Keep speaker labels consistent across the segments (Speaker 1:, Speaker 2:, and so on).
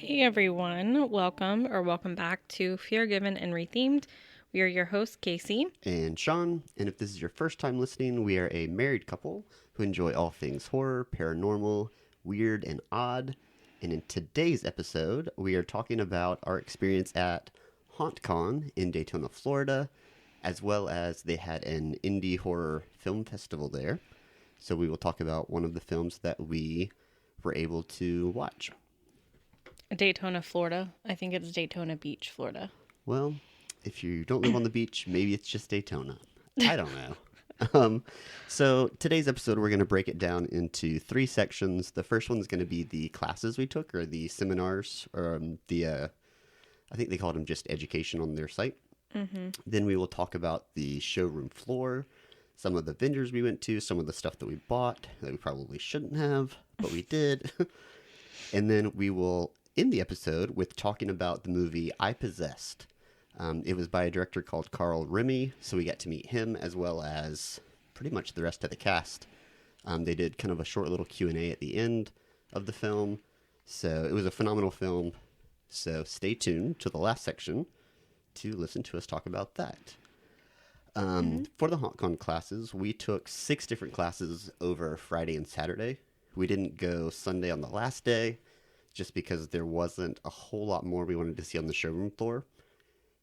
Speaker 1: Hey everyone, welcome back to Fear Given and Rethemed. We are your hosts, Casey.
Speaker 2: And Sean, and if this is your first time listening, we are a married couple who enjoy all things horror, paranormal, weird, and odd. And in today's episode, we are talking about our experience at HauntCon in Daytona, Florida, as well as they had an indie horror film festival there. So we will talk about one of the films that we were able to watch.
Speaker 1: Daytona, Florida. I think it's Daytona Beach, Florida.
Speaker 2: Well, if you don't live on the beach, maybe it's just Daytona. I don't know. So today's episode, we're going to break it down into three sections. The first one is going to be the classes we took, or the seminars, or I think they called them just education on their site. Mm-hmm. Then we will talk about the showroom floor, some of the vendors we went to, some of the stuff that we bought that we probably shouldn't have, but we did. And then we will end the episode with talking about the movie I Possessed. It was by a director called Carl Remy, so we got to meet him as well as pretty much the rest of the cast. They did kind of a short little Q&A at the end of the film, so it was a phenomenal film. So stay tuned to the last section to listen to us talk about that. For the HauntCon classes, we took 6 different classes over Friday and Saturday. We didn't go Sunday on the last day, just because there wasn't a whole lot more we wanted to see on the showroom floor.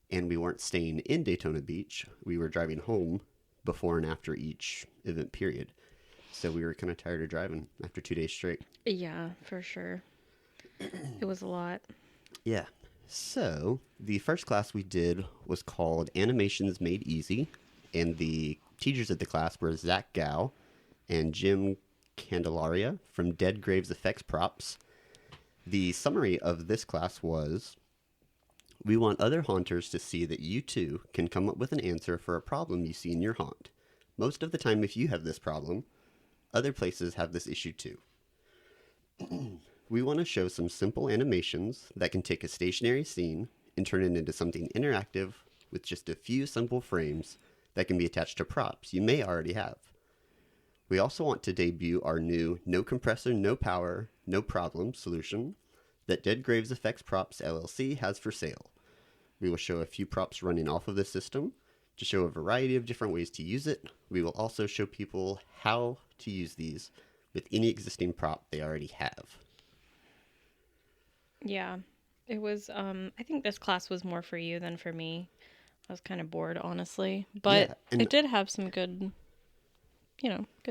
Speaker 2: And we weren't staying in Daytona Beach. We were driving home before and after each event period. So we were kind of tired of driving after 2 days straight.
Speaker 1: Yeah, for sure. It was a lot.
Speaker 2: Yeah. So the first class we did was called Animations Made Easy. And the teachers of the class were Zach Gow and Jim Candelaria from Dead Graves Effects Props. The summary of this class was, we want other haunters to see that you too can come up with an answer for a problem you see in your haunt. Most of the time, if you have this problem, other places have this issue too. We want to show some simple animations that can take a stationary scene and turn it into something interactive with just a few simple frames that can be attached to props you may already have. We also want to debut our new No Compressor, No Power, No Problem solution that Dead Graves Effects Props LLC has for sale. We will show a few props running off of the system to show a variety of different ways to use it. We will also show people how to use these with any existing prop they already have.
Speaker 1: Yeah. It was, I think this class was more for you than for me. I was kind of bored, honestly. But
Speaker 2: Yeah, and
Speaker 1: it did have some good,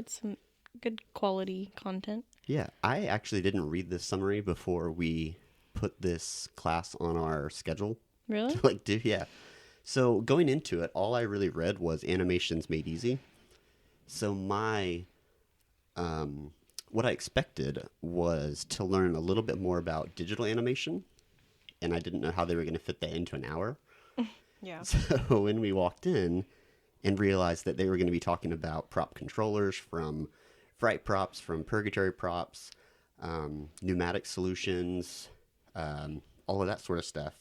Speaker 1: some good quality content.
Speaker 2: yeah, I actually didn't read this summary before we put this class on our schedule.
Speaker 1: Really?
Speaker 2: Yeah. So going into it, all I really read was Animations Made Easy. So what I expected was to learn a little bit more about digital animation, and I didn't know how they were going to fit that into an hour.
Speaker 1: Yeah.
Speaker 2: So when we walked in and realized that they were going to be talking about prop controllers from Fright Props, from Purgatory Props, pneumatic solutions, all of that sort of stuff,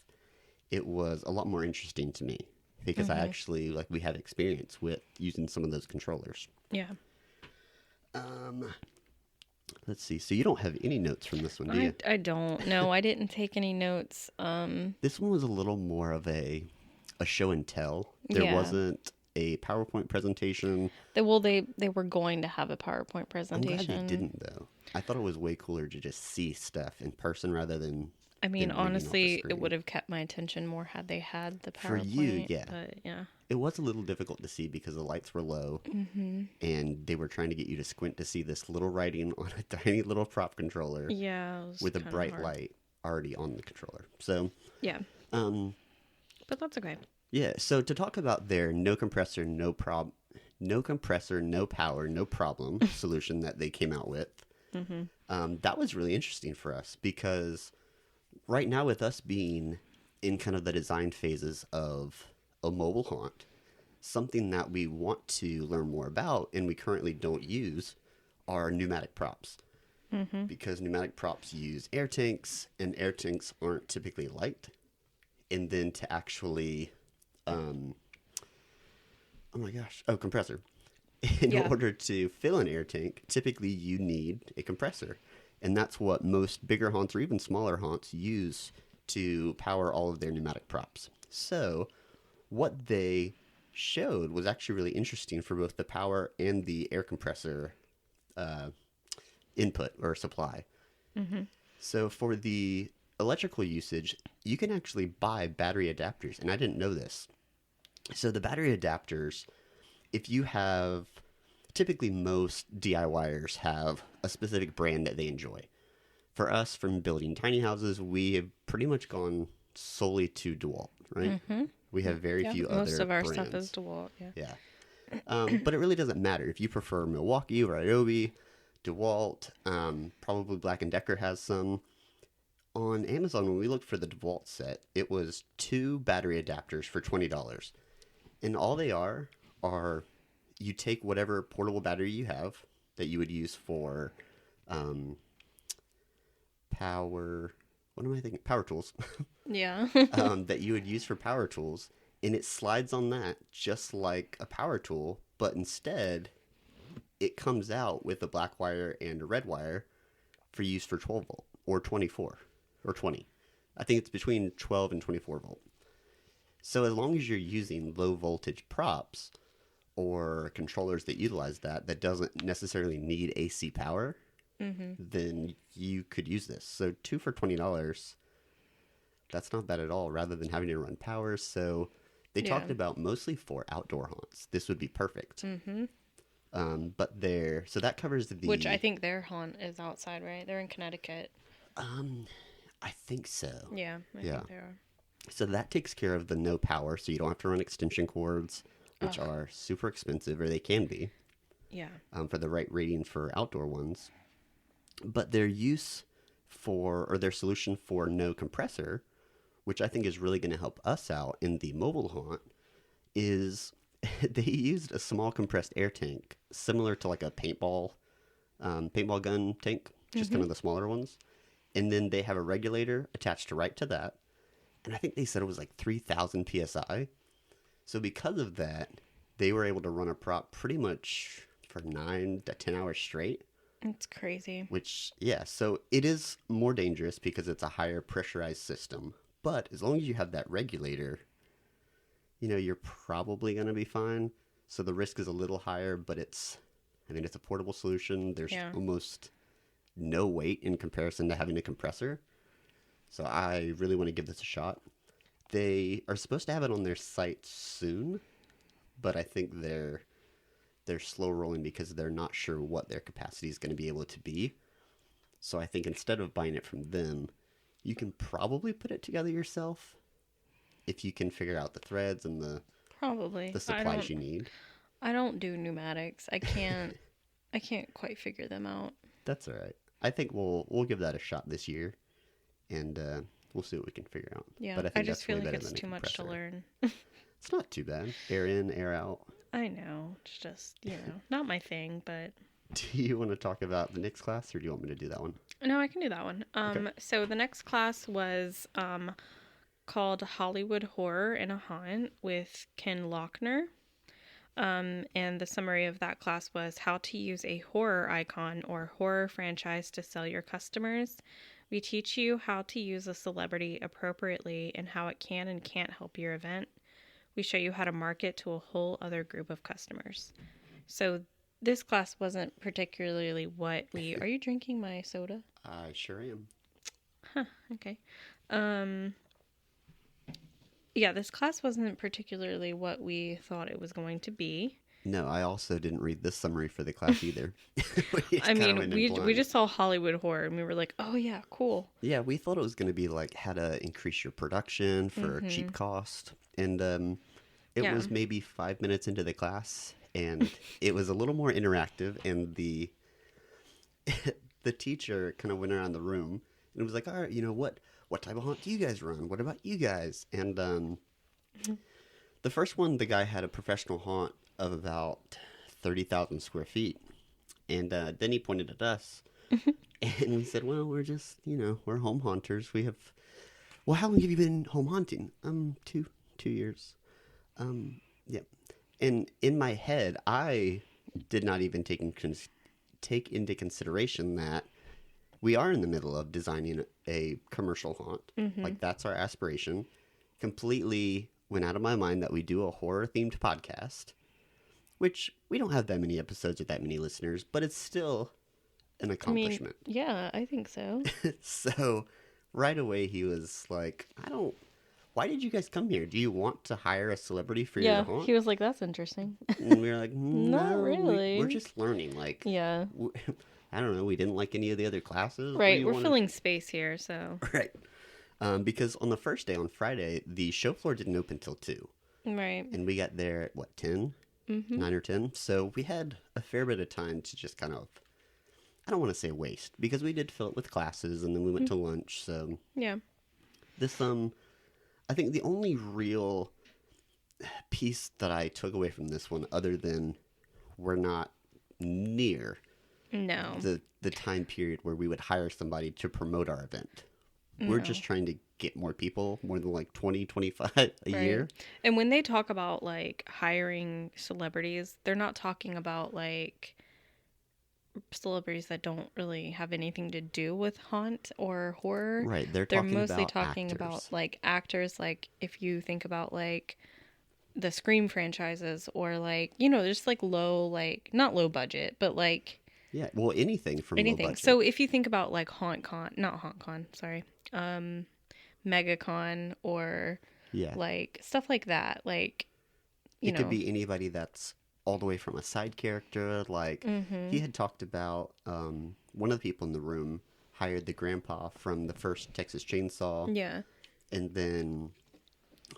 Speaker 2: it was a lot more interesting to me because I actually, we had experience with using some of those controllers.
Speaker 1: Yeah.
Speaker 2: Let's see. So you don't have any notes from this one, do you?
Speaker 1: I don't. No, I didn't take any notes.
Speaker 2: This one was a little more of a show and tell. There
Speaker 1: Yeah.
Speaker 2: wasn't a PowerPoint presentation.
Speaker 1: They were going to have a PowerPoint
Speaker 2: I'm
Speaker 1: presentation.
Speaker 2: glad they didn't, though. I thought it was way cooler to just see stuff in person rather than.
Speaker 1: I mean,
Speaker 2: than reading off the
Speaker 1: honestly, it
Speaker 2: screen.
Speaker 1: would have kept my attention more had they had the PowerPoint.
Speaker 2: For you, yeah.
Speaker 1: But yeah.
Speaker 2: It was a little difficult to see because the lights were low, and they were trying to get you to squint to see this little writing on a tiny little prop controller
Speaker 1: Yeah. It was
Speaker 2: with a
Speaker 1: kinda
Speaker 2: bright
Speaker 1: hard.
Speaker 2: light already on the controller. So,
Speaker 1: Yeah.
Speaker 2: um,
Speaker 1: But that's okay.
Speaker 2: yeah. So to talk about their no compressor, no compressor, no power, no problem solution that they came out with, that was really interesting for us because right now, with us being in kind of the design phases of a mobile haunt, something that we want to learn more about and we currently don't use are pneumatic props. Because pneumatic props use air tanks, and air tanks aren't typically light. And then to actually, compressor. In
Speaker 1: Yeah.
Speaker 2: order to fill an air tank, typically you need a compressor. And that's what most bigger haunts or even smaller haunts use to power all of their pneumatic props. So, what they showed was actually really interesting for both the power and the air compressor uh, input or supply.
Speaker 1: Mm-hmm.
Speaker 2: So, for the electrical usage, you can actually buy battery adapters, and I didn't know this. So, the battery adapters, if you have typically most DIYers have a specific brand that they enjoy. For us, from building tiny houses, we have pretty much gone solely to DeWalt, right?
Speaker 1: Mm-hmm.
Speaker 2: We have very
Speaker 1: Yeah,
Speaker 2: few
Speaker 1: most
Speaker 2: other
Speaker 1: of our
Speaker 2: brands.
Speaker 1: stuff is DeWalt. Yeah.
Speaker 2: Yeah. But it really doesn't matter. If you prefer Milwaukee or Ryobi, DeWalt, probably Black & Decker has some. On Amazon, when we looked for the DeWalt set, it was 2 battery adapters for $20. And all they are you take whatever portable battery you have that you would use for power. What am I thinking? Power tools.
Speaker 1: Yeah.
Speaker 2: That you would use for power tools, and it slides on that just like a power tool, but instead it comes out with a black wire and a red wire for use for 12 volt or 24 or 20. I think it's between 12 and 24 volt. So as long as you're using low voltage props or controllers that utilize that doesn't necessarily need AC power, then you could use this. So 2 for $20, that's not bad at all, rather than having to run power. So they talked about mostly for outdoor haunts. This would be perfect.
Speaker 1: Mm-hmm.
Speaker 2: So that covers the...
Speaker 1: Which I think their haunt is outside, right? They're in Connecticut.
Speaker 2: I think so.
Speaker 1: Yeah, I think they are.
Speaker 2: So that takes care of the no power, so you don't have to run extension cords, which are super expensive, or they can be.
Speaker 1: Yeah.
Speaker 2: For the right rating for outdoor ones. But their their solution for no compressor, which I think is really going to help us out in the mobile haunt, is they used a small compressed air tank, similar to like a paintball gun tank, just kind of the smaller ones. And then they have a regulator attached right to that. And I think they said it was like 3,000 PSI. So because of that, they were able to run a prop pretty much for 9 to 10 hours straight.
Speaker 1: It's crazy.
Speaker 2: Which, yeah, so it is more dangerous because it's a higher pressurized system. But as long as you have that regulator, you're probably going to be fine. So the risk is a little higher, but it's a portable solution. There's almost no weight in comparison to having a compressor. So I really want to give this a shot. They are supposed to have it on their site soon, but I think they're slow rolling because they're not sure what their capacity is going to be able to be. So I think instead of buying it from them, you can probably put it together yourself if you can figure out the threads and the supplies you need.
Speaker 1: I don't do pneumatics. I can't quite figure them out.
Speaker 2: That's all right. I think we'll give that a shot this year, and we'll see what we can figure out.
Speaker 1: Yeah,
Speaker 2: but
Speaker 1: I just feel like it's too much to learn.
Speaker 2: It's not too bad. Air in, air out.
Speaker 1: I know. It's just, not my thing, but...
Speaker 2: Do you want to talk about the next class, or do you want me to do that one?
Speaker 1: No, I can do that one.
Speaker 2: Okay.
Speaker 1: So the next class was called Hollywood Horror in a Haunt with Ken Lochner. And the summary of that class was how to use a horror icon or horror franchise to sell your customers. We teach you how to use a celebrity appropriately and how it can and can't help your event. We show you how to market to a whole other group of customers. So this class wasn't particularly what we... Are you drinking my soda?
Speaker 2: I sure am.
Speaker 1: Huh, okay. Yeah, this class wasn't particularly what we thought it was going to be.
Speaker 2: No, I also didn't read this summary for the class either.
Speaker 1: we just saw Hollywood Horror and we were like, oh yeah, cool.
Speaker 2: Yeah, we thought it was going to be like how to increase your production for cheap cost. And it was maybe 5 minutes into the class, and it was a little more interactive, and the teacher kind of went around the room and was like, all right, what type of haunt do you guys run? What about you guys? And the first one, the guy had a professional haunt of about 30,000 square feet. And then he pointed at us. And we said, well, we're just, we're home haunters. We have... Well, how long have you been home haunting? 2 years. Yeah. And in my head, I did not even take into consideration that we are in the middle of designing a commercial haunt. Like, that's our aspiration. Completely went out of my mind that we do a horror-themed podcast, which we don't have that many episodes with that many listeners, but it's still an accomplishment.
Speaker 1: Yeah, I think so.
Speaker 2: So right away he was like, why did you guys come here? Do you want to hire a celebrity for your haunt?
Speaker 1: He was like, that's interesting.
Speaker 2: And we were like,
Speaker 1: Not
Speaker 2: no,
Speaker 1: really.
Speaker 2: we're just learning. Like,
Speaker 1: Yeah.
Speaker 2: I don't know. We didn't like any of the other classes.
Speaker 1: Right. We're filling space here, so.
Speaker 2: Right. Because on the first day, on Friday, the show floor didn't open till 2.
Speaker 1: Right.
Speaker 2: And we got there at, 10? 9 or 10? So we had a fair bit of time to just kind of, I don't want to say waste, because we did fill it with classes, and then we went to lunch, so.
Speaker 1: Yeah.
Speaker 2: This, I think the only real piece that I took away from this one, other than we're not near
Speaker 1: No.
Speaker 2: the time period where we would hire somebody to promote our event. We're just trying to get more people, more than like 20, 25 a year.
Speaker 1: And when they talk about like hiring celebrities, they're not talking about like celebrities that don't really have anything to do with haunt or horror.
Speaker 2: Right. They're
Speaker 1: mostly talking about like actors. Like if you think about like the Scream franchises or like, just like low, like not low budget, but like
Speaker 2: yeah, well, anything from low budget.
Speaker 1: So if you think about like MegaCon or like stuff like that, like
Speaker 2: it could be anybody that's all the way from a side character. Like he had talked about one of the people in the room hired the grandpa from the first Texas Chainsaw.
Speaker 1: Yeah.
Speaker 2: And then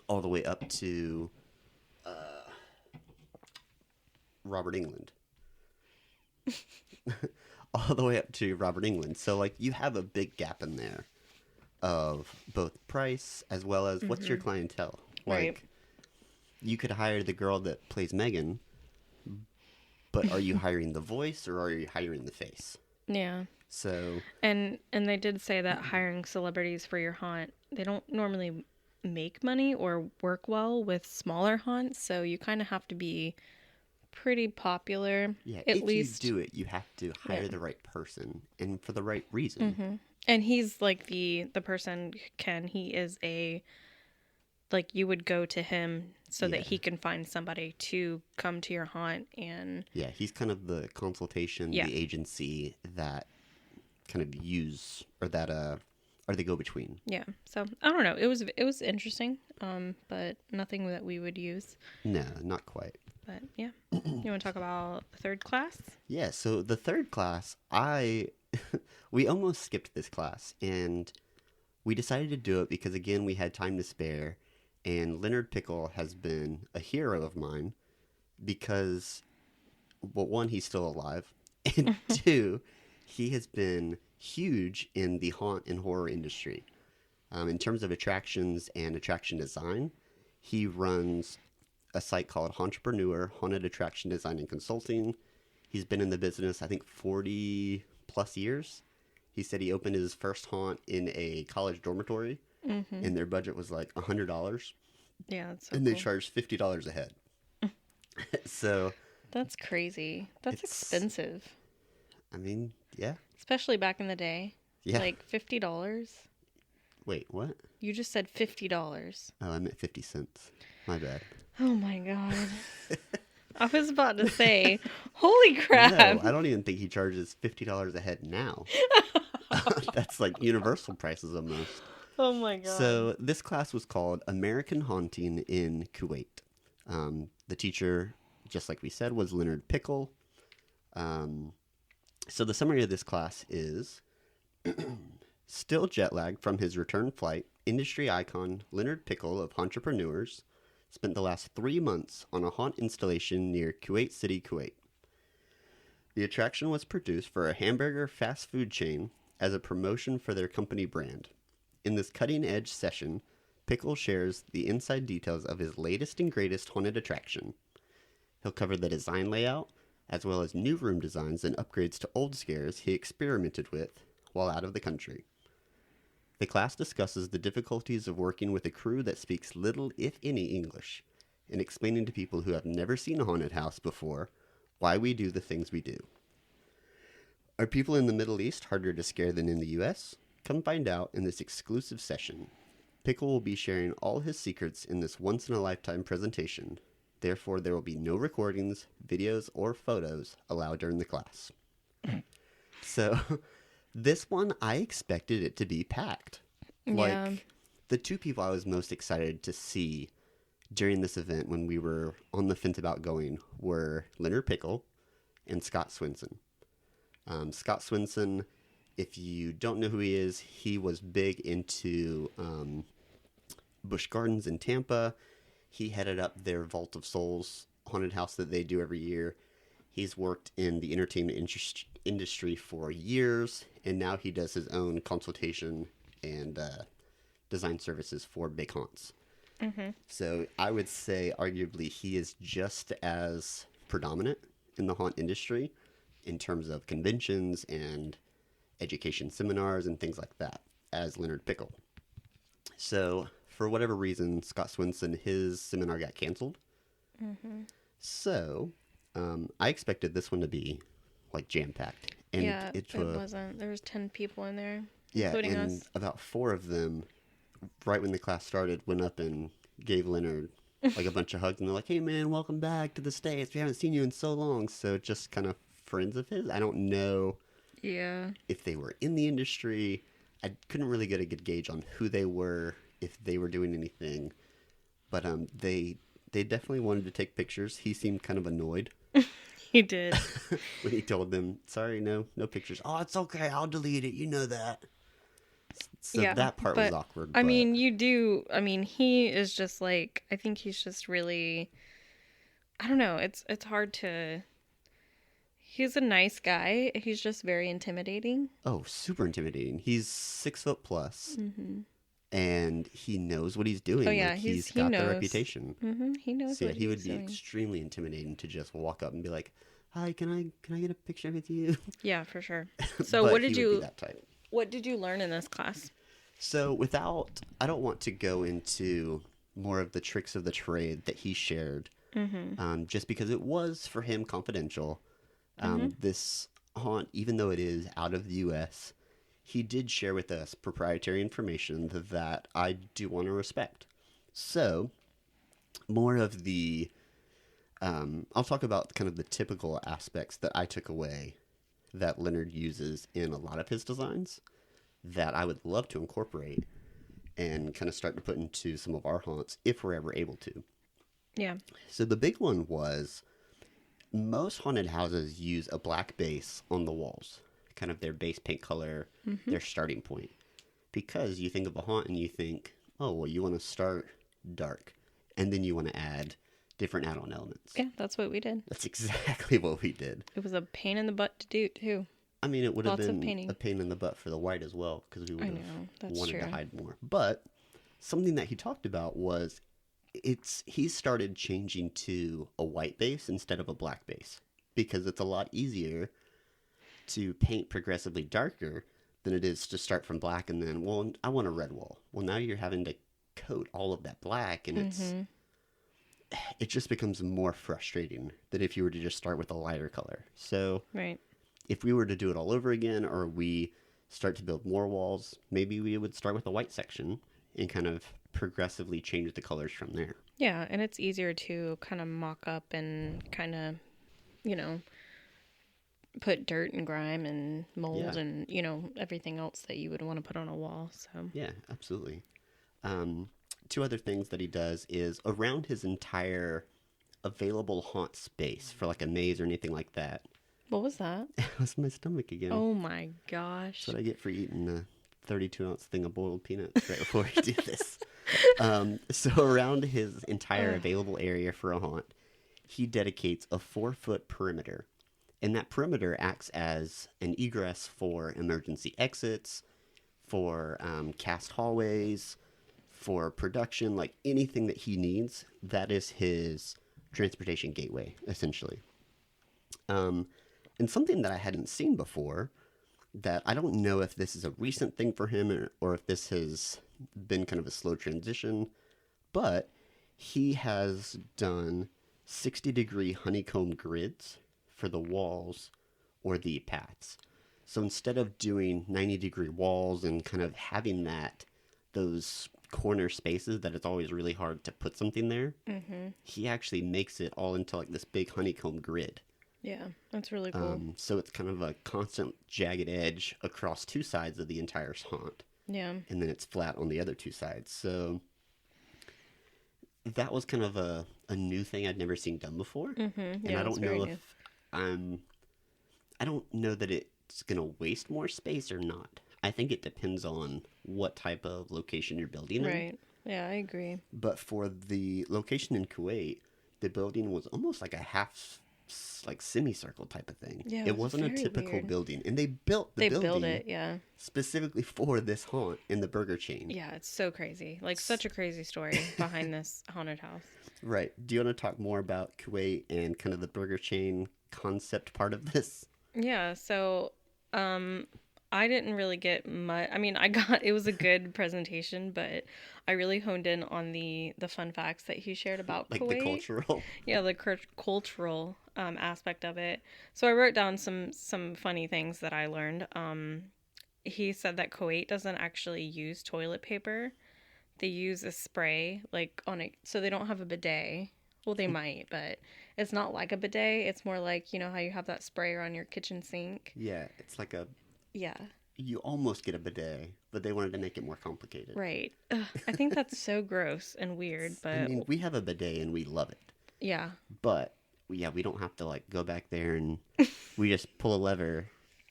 Speaker 2: all the way up to Robert Englund. All the way up to Robert Englund. So, like, you have a big gap in there of both price as well as what's your clientele. Like, you could hire the girl that plays Megan, but are you hiring the voice or are you hiring the face?
Speaker 1: Yeah.
Speaker 2: So.
Speaker 1: And they did say that hiring celebrities for your haunt, they don't normally make money or work well with smaller haunts, so you kind of have to be pretty popular.
Speaker 2: Yeah,
Speaker 1: at least
Speaker 2: you do it, you have to hire the right person and for the right reason.
Speaker 1: And he's like the person, Ken, he is like you would go to him so that he can find somebody to come to your haunt. And
Speaker 2: yeah, he's kind of the consultation, the agency that kind of use or that are the go-between.
Speaker 1: Yeah, so I don't know, it was interesting, but nothing that we would use.
Speaker 2: No, not quite.
Speaker 1: But yeah, you want to talk about the third class?
Speaker 2: Yeah, so the third class, we almost skipped this class, and we decided to do it because, again, we had time to spare, and Leonard Pickle has been a hero of mine because, well, one, he's still alive, and two, he has been huge in the haunt and horror industry. In terms of attractions and attraction design, he runs a site called Entrepreneur, Haunted Attraction Design and Consulting. He's been in the business, I think, 40 plus years. He said he opened his first haunt in a college dormitory, and their budget was like $100.
Speaker 1: Yeah, that's so
Speaker 2: and they charged $50 a head. So
Speaker 1: that's crazy. That's expensive.
Speaker 2: I mean, yeah.
Speaker 1: Especially back in the day.
Speaker 2: Yeah.
Speaker 1: Like $50.
Speaker 2: Wait, what?
Speaker 1: You just said $50.
Speaker 2: Oh, I meant 50 cents. My bad.
Speaker 1: Oh my god. I was about to say, holy crap.
Speaker 2: No, I don't even think he charges $50 a head now. That's like universal prices almost.
Speaker 1: Oh my god.
Speaker 2: So this class was called American Haunting in Kuwait. The teacher, just like we said, was Leonard Pickle. So the summary of this class is, still jet lagged from his return flight, industry icon Leonard Pickle of Entrepreneurs spent the last 3 months on a haunt installation near Kuwait City, Kuwait. The attraction was produced for a hamburger fast food chain as a promotion for their company brand. In this cutting-edge session, Pickle shares the inside details of his latest and greatest haunted attraction. He'll cover the design layout, as well as new room designs and upgrades to old scares he experimented with while out of the country. The class discusses the difficulties of working with a crew that speaks little, if any, English, and explaining to people who have never seen a haunted house before why we do the things we do. Are people in the Middle East harder to scare than in the US? Come find out in this exclusive session. Pickle will be sharing all his secrets in this once-in-a-lifetime presentation. Therefore, there will be no recordings, videos, or photos allowed during the class. So, this one, I expected it to be packed.
Speaker 1: Yeah.
Speaker 2: Like, the two people I was most excited to see during this event when we were on the fence about going were Leonard Pickle and Scott Swinson. Scott Swinson, if you don't know who he was big into Busch Gardens in Tampa. He headed up their Vault of Souls haunted house that they do every year. He's worked in the entertainment industry for years, and now he does his own consultation and design services for big haunts.
Speaker 1: Mm-hmm.
Speaker 2: So I would say, arguably, he is just as predominant in the haunt industry in terms of conventions and education seminars and things like that as Leonard Pickle. So, for whatever reason, Scott Swinson, his seminar got canceled.
Speaker 1: Mm-hmm.
Speaker 2: So, I expected this one to be like jam-packed. And
Speaker 1: Yeah, it wasn't. There was 10 people in there, including
Speaker 2: and
Speaker 1: us.
Speaker 2: about 4 of them, right when the class started, went up and gave Leonard like a bunch of hugs, and they're like, "Hey man, welcome back to the States. We haven't seen you in so long." So just kind of friends of his. I don't know
Speaker 1: Yeah.
Speaker 2: if they were in the industry. I couldn't really get a good gauge on who they were, if they were doing anything. But they definitely wanted to take pictures. He seemed kind of annoyed
Speaker 1: He did.
Speaker 2: when he told them, "Sorry, no pictures." "Oh, it's okay. I'll delete it. You know that." So
Speaker 1: Yeah,
Speaker 2: that part was
Speaker 1: but,
Speaker 2: awkward.
Speaker 1: I
Speaker 2: but
Speaker 1: mean, he is just like, I think he's just really, I don't know, it's hard to, he's a nice guy. He's just very intimidating.
Speaker 2: oh, super intimidating. He's 6 foot plus,
Speaker 1: Mm-hmm.
Speaker 2: and he knows what he's doing.
Speaker 1: Oh, yeah,
Speaker 2: like,
Speaker 1: he
Speaker 2: he's got the
Speaker 1: knows.
Speaker 2: reputation.
Speaker 1: Mm-hmm. He knows
Speaker 2: So yeah,
Speaker 1: what
Speaker 2: he would
Speaker 1: he's
Speaker 2: be
Speaker 1: doing.
Speaker 2: extremely intimidating to just walk up and be like, "Hi, can I get a picture with you?"
Speaker 1: Yeah, for sure. So
Speaker 2: But
Speaker 1: what
Speaker 2: he
Speaker 1: did
Speaker 2: would be
Speaker 1: you
Speaker 2: that type.
Speaker 1: what did you learn in this class?
Speaker 2: So I don't want to go into more of the tricks of the trade that he shared, just because it was for him confidential. This haunt, even though it is out of the U.S., he did share with us proprietary information that I do want to respect. So, more of the, I'll talk about kind of the typical aspects that I took away that Leonard uses in a lot of his designs that I would love to incorporate and kind of start to put into some of our haunts if we're ever able to.
Speaker 1: Yeah.
Speaker 2: So the big one was most haunted houses use a black base on the walls, kind of their base paint color, their starting point. Because you think of a haunt and you think, oh, well, you want to start dark, and then you want to add different add-on elements.
Speaker 1: Yeah, that's what we did.
Speaker 2: That's exactly what we did.
Speaker 1: It was a pain in the butt to do, too.
Speaker 2: I mean, it would have
Speaker 1: Lots of
Speaker 2: been
Speaker 1: painting.
Speaker 2: a pain in the butt for the white as well, because we would
Speaker 1: I
Speaker 2: have
Speaker 1: know, that's
Speaker 2: wanted to
Speaker 1: true.
Speaker 2: hide more. But something that he talked about was he started changing to a white base instead of a black base, because it's a lot easier to paint progressively darker than it is to start from black and then, well, I want a red wall. Well, now you're having to coat all of that black, and it just becomes more frustrating than if you were to just start with a lighter color. So
Speaker 1: Right.
Speaker 2: if we were to do it all over again, or we start to build more walls, maybe we would start with a white section and kind of progressively change the colors from there.
Speaker 1: Yeah, and it's easier to kind of mock up and kind of, put dirt and grime and mold
Speaker 2: Yeah.
Speaker 1: and, everything else that you would want to put on a wall. So,
Speaker 2: Yeah, absolutely. Two other things that he does is around his entire available haunt space for like a maze or anything like that.
Speaker 1: what was that?
Speaker 2: That was my stomach again.
Speaker 1: Oh my gosh.
Speaker 2: That's what I get for eating a 32-ounce thing of boiled peanuts right before we do this. So around his entire available area for a haunt, he dedicates a 4-foot perimeter. And that perimeter acts as an egress for emergency exits, for cast hallways, for production, like anything that he needs. That is his transportation gateway, essentially. And something that I hadn't seen before, that I don't know if this is a recent thing for him or if this has been kind of a slow transition, but he has done 60-degree honeycomb grids for the walls or the paths. So instead of doing 90-degree walls and kind of having those corner spaces that it's always really hard to put something there, he actually makes it all into like this big honeycomb grid.
Speaker 1: Yeah, that's really cool.
Speaker 2: So it's kind of a constant jagged edge across two sides of the entire haunt.
Speaker 1: Yeah.
Speaker 2: And then it's flat on the other two sides. So that was kind of a new thing I'd never seen done before.
Speaker 1: Yeah,
Speaker 2: and I don't know
Speaker 1: new.
Speaker 2: if I don't know that it's going to waste more space or not. I think it depends on what type of location you're building in.
Speaker 1: Right. Yeah, I agree.
Speaker 2: But for the location in Kuwait, the building was almost like a half, like semicircle type of thing.
Speaker 1: Yeah,
Speaker 2: it wasn't a
Speaker 1: very
Speaker 2: typical
Speaker 1: weird.
Speaker 2: building, and they built the
Speaker 1: They built
Speaker 2: building
Speaker 1: it, yeah.
Speaker 2: specifically for this haunt in the burger chain.
Speaker 1: Yeah, it's so crazy. Like, such a crazy story behind this haunted house.
Speaker 2: Right. Do you want to talk more about Kuwait and kind of the burger chain concept part of this?
Speaker 1: Yeah, so I didn't really get much. I mean, it was a good presentation, but I really honed in on the fun facts that he shared about
Speaker 2: Like
Speaker 1: Kuwait.
Speaker 2: the cultural.
Speaker 1: Yeah, the cultural aspect of it. So I wrote down some funny things that I learned. He said that Kuwait doesn't actually use toilet paper. They use a spray, like so they don't have a bidet. Well, they might, but it's not like a bidet. It's more like, you know how you have that sprayer on your kitchen sink?
Speaker 2: Yeah, it's like
Speaker 1: Yeah,
Speaker 2: you almost get a bidet, but they wanted to make it more complicated.
Speaker 1: right. Ugh, I think that's so gross and weird, but
Speaker 2: I mean, we have a bidet and we love it.
Speaker 1: yeah.
Speaker 2: But yeah, we don't have to like go back there and we just pull a lever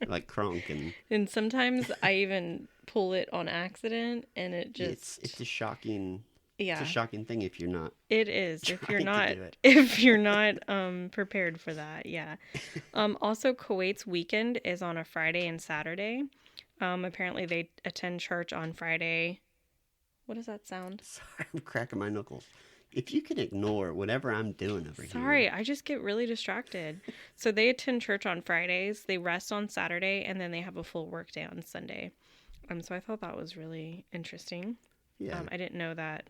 Speaker 2: like Kronk and
Speaker 1: And sometimes I even pull it on accident and it just
Speaker 2: it's a shocking
Speaker 1: yeah.
Speaker 2: it's a shocking thing if you're not
Speaker 1: It is if you're
Speaker 2: trying to
Speaker 1: not
Speaker 2: do it.
Speaker 1: if you're not prepared for that. Yeah. Also Kuwait's weekend is on a Friday and Saturday. Apparently they attend church on Friday. What does that sound?
Speaker 2: Sorry, I'm cracking my knuckles. If you can ignore whatever I'm doing over here.
Speaker 1: Sorry, I just get really distracted. So they attend church on Fridays, they rest on Saturday, and then they have a full work day on Sunday. So I thought that was really interesting.
Speaker 2: Yeah.
Speaker 1: I didn't know that.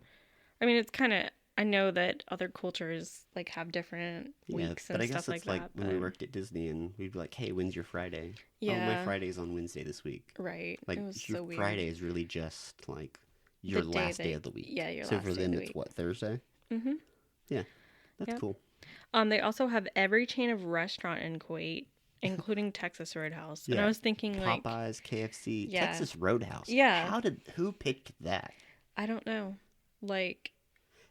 Speaker 1: I mean, it's kind of, I know that other cultures like have different weeks
Speaker 2: but
Speaker 1: and
Speaker 2: I guess
Speaker 1: stuff
Speaker 2: it's
Speaker 1: like
Speaker 2: like
Speaker 1: that.
Speaker 2: when we worked at Disney and we'd be like, hey, when's your Friday? Oh,
Speaker 1: Yeah.
Speaker 2: my Friday's on Wednesday this week.
Speaker 1: Right.
Speaker 2: Like,
Speaker 1: It was
Speaker 2: your
Speaker 1: so weird.
Speaker 2: Friday is really just like your
Speaker 1: The day
Speaker 2: last day
Speaker 1: they-
Speaker 2: of the week.
Speaker 1: yeah, your
Speaker 2: so
Speaker 1: last
Speaker 2: for
Speaker 1: day
Speaker 2: them,
Speaker 1: of the
Speaker 2: it's
Speaker 1: week.
Speaker 2: what, Thursday?
Speaker 1: Mm-hmm.
Speaker 2: Yeah, that's
Speaker 1: Yep.
Speaker 2: cool.
Speaker 1: They also have every chain of restaurant in Kuwait, including Texas Roadhouse. And I
Speaker 2: Yeah.
Speaker 1: was thinking, like,
Speaker 2: Popeyes, KFC,
Speaker 1: Yeah.
Speaker 2: Texas Roadhouse.
Speaker 1: Yeah.
Speaker 2: Who picked that?
Speaker 1: I don't know. Like,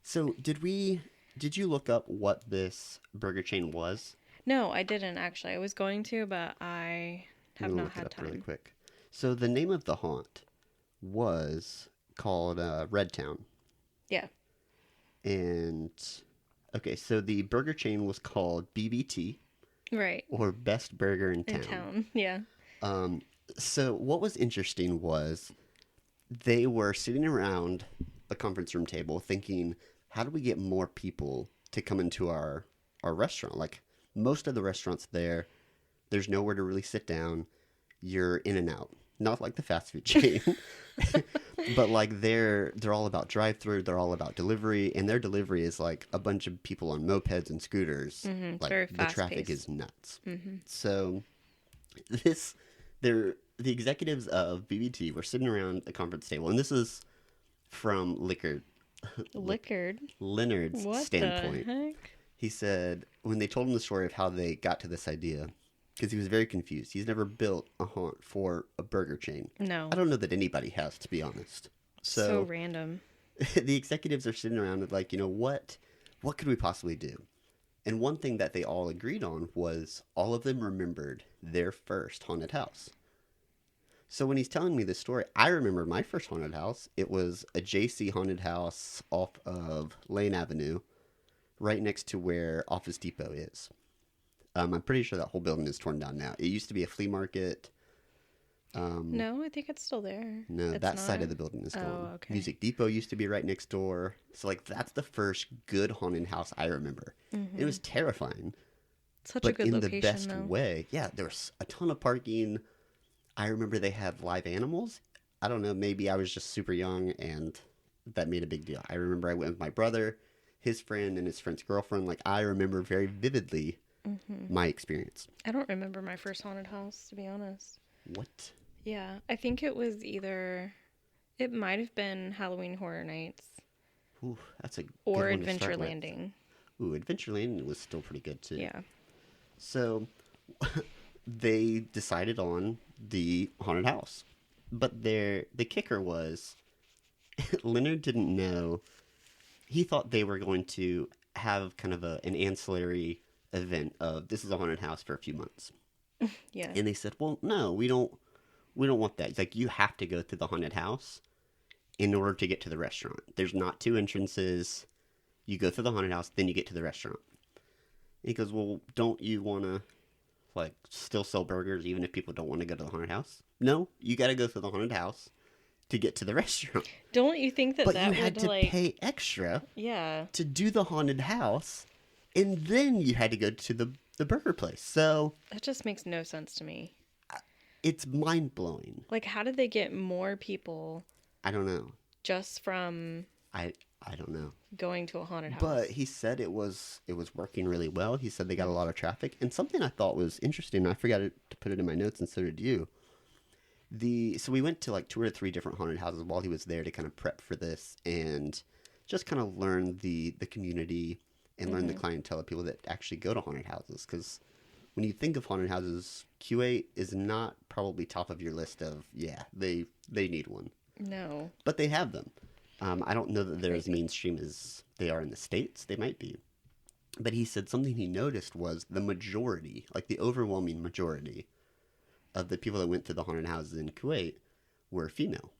Speaker 2: So did you look up what this burger chain was?
Speaker 1: no, I didn't actually. I was going to, but I have
Speaker 2: I'm gonna
Speaker 1: not
Speaker 2: look it
Speaker 1: had
Speaker 2: up really
Speaker 1: time.
Speaker 2: quick. So the name of the haunt was called Red Town.
Speaker 1: Yeah.
Speaker 2: And okay, so the burger chain was called BBT
Speaker 1: Right.
Speaker 2: or Best Burger in Town.
Speaker 1: In town. Yeah.
Speaker 2: So what was interesting was they were sitting around a conference room table thinking, how do we get more people to come into our restaurant? Like most of the restaurants there's nowhere to really sit down. You're in and out. Not like the fast food chain. But like they're all about drive-through, they're all about delivery, and their delivery is like a bunch of people on mopeds and scooters.
Speaker 1: It's
Speaker 2: Like
Speaker 1: very
Speaker 2: the traffic
Speaker 1: fast-paced.
Speaker 2: is nuts. So the executives of BBT were sitting around a conference table, and this is from Leonard's
Speaker 1: What
Speaker 2: standpoint.
Speaker 1: the heck?
Speaker 2: He said when they told him the story of how they got to this idea, because he was very confused. He's never built a haunt for a burger chain.
Speaker 1: No.
Speaker 2: I don't know that anybody has, to be honest.
Speaker 1: So
Speaker 2: So,
Speaker 1: random.
Speaker 2: the executives are sitting around and like, what could we possibly do? And one thing that they all agreed on was all of them remembered their first haunted house. So when he's telling me this story, I remember my first haunted house. It was a JC haunted house off of Lane Avenue, right next to where Office Depot is. I'm pretty sure that whole building is torn down now. It used to be a flea market.
Speaker 1: No, I think it's still there.
Speaker 2: No,
Speaker 1: It's
Speaker 2: that side
Speaker 1: not?
Speaker 2: of the building is gone.
Speaker 1: Oh, okay.
Speaker 2: Music Depot used to be right next door. So, like, that's the first good haunted house I remember. It was terrifying,
Speaker 1: Such
Speaker 2: but
Speaker 1: a good
Speaker 2: in
Speaker 1: location,
Speaker 2: the best
Speaker 1: though.
Speaker 2: way. Yeah, there was a ton of parking. I remember they had live animals. I don't know, maybe I was just super young and that made a big deal. I remember I went with my brother, his friend, and his friend's girlfriend. Like, I remember very vividly my experience.
Speaker 1: I don't remember my first haunted house, to be honest.
Speaker 2: What?
Speaker 1: Yeah, I think it was either, it might have been Halloween Horror Nights
Speaker 2: Ooh, that's a
Speaker 1: or
Speaker 2: good one to
Speaker 1: Adventure
Speaker 2: start with.
Speaker 1: Landing.
Speaker 2: Ooh, Adventureland was still pretty good too.
Speaker 1: Yeah.
Speaker 2: So they decided on the haunted house, but the kicker was Leonard didn't know. He thought they were going to have kind of an ancillary event of this is a haunted house for a few months,
Speaker 1: Yeah.
Speaker 2: and they said, "Well, no, we don't want that. It's like you have to go through the haunted house in order to get to the restaurant. There's not two entrances. You go through the haunted house, then you get to the restaurant." And he goes, "Well, don't you want to like still sell burgers even if people don't want to go to the haunted house?" "No, you got to go through the haunted house to get to the restaurant."
Speaker 1: Don't you think that
Speaker 2: But
Speaker 1: that
Speaker 2: you had
Speaker 1: would
Speaker 2: to
Speaker 1: like,
Speaker 2: pay extra
Speaker 1: yeah,
Speaker 2: to do the haunted house, and then you had to go to the burger place. So
Speaker 1: that just makes no sense to me.
Speaker 2: it's mind blowing.
Speaker 1: Like, how did they get more people
Speaker 2: I don't know.
Speaker 1: just from
Speaker 2: I don't know.
Speaker 1: going to a haunted house?
Speaker 2: But he said it was working really well. He said they got a lot of traffic, and something I thought was interesting. I forgot to put it in my notes, and so did you. So we went to like 2 or 3 different haunted houses while he was there to kind of prep for this and just kind of learn the community and learn the clientele of people that actually go to haunted houses. Because when you think of haunted houses, QA is not probably top of your list of they need one,
Speaker 1: No.
Speaker 2: but they have them. I don't know that they're as
Speaker 1: Crazy.
Speaker 2: mainstream as they are in the States. They might be. But he said something he noticed was the majority, like the overwhelming majority of the people that went to the haunted houses in Kuwait were female.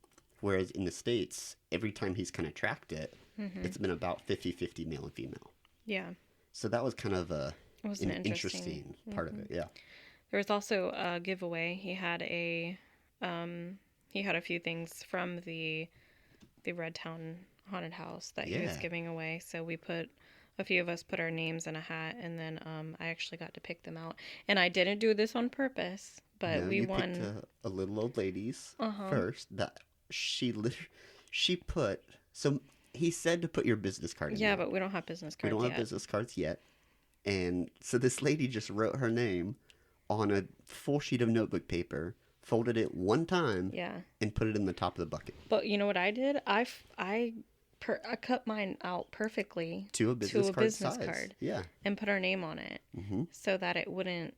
Speaker 2: Whereas in the States, every time he's kind of tracked it, it's been about 50-50 male and female.
Speaker 1: Yeah.
Speaker 2: So that was kind of
Speaker 1: It was
Speaker 2: an
Speaker 1: an
Speaker 2: interesting part of it. Yeah.
Speaker 1: There was also a giveaway. He had a few things from the Red Town haunted house that he was
Speaker 2: Yeah.
Speaker 1: giving away. So a few of us put our names in a hat, and then I actually got to pick them out. And I didn't do this on purpose, but
Speaker 2: No,
Speaker 1: we
Speaker 2: you
Speaker 1: won.
Speaker 2: picked a little old lady's
Speaker 1: Uh-huh.
Speaker 2: first. That she put. So he said to put your business card in.
Speaker 1: Yeah,
Speaker 2: there.
Speaker 1: but we don't have business
Speaker 2: We
Speaker 1: cards
Speaker 2: don't have
Speaker 1: yet.
Speaker 2: business cards yet. And so this lady just wrote her name on a full sheet of notebook paper, folded it one time,
Speaker 1: Yeah.
Speaker 2: and put it in the top of the bucket
Speaker 1: But you know what I did? I cut mine out perfectly
Speaker 2: to a business card
Speaker 1: business
Speaker 2: size.
Speaker 1: card
Speaker 2: Yeah.
Speaker 1: and put our name on it
Speaker 2: Hmm.
Speaker 1: so that it wouldn't,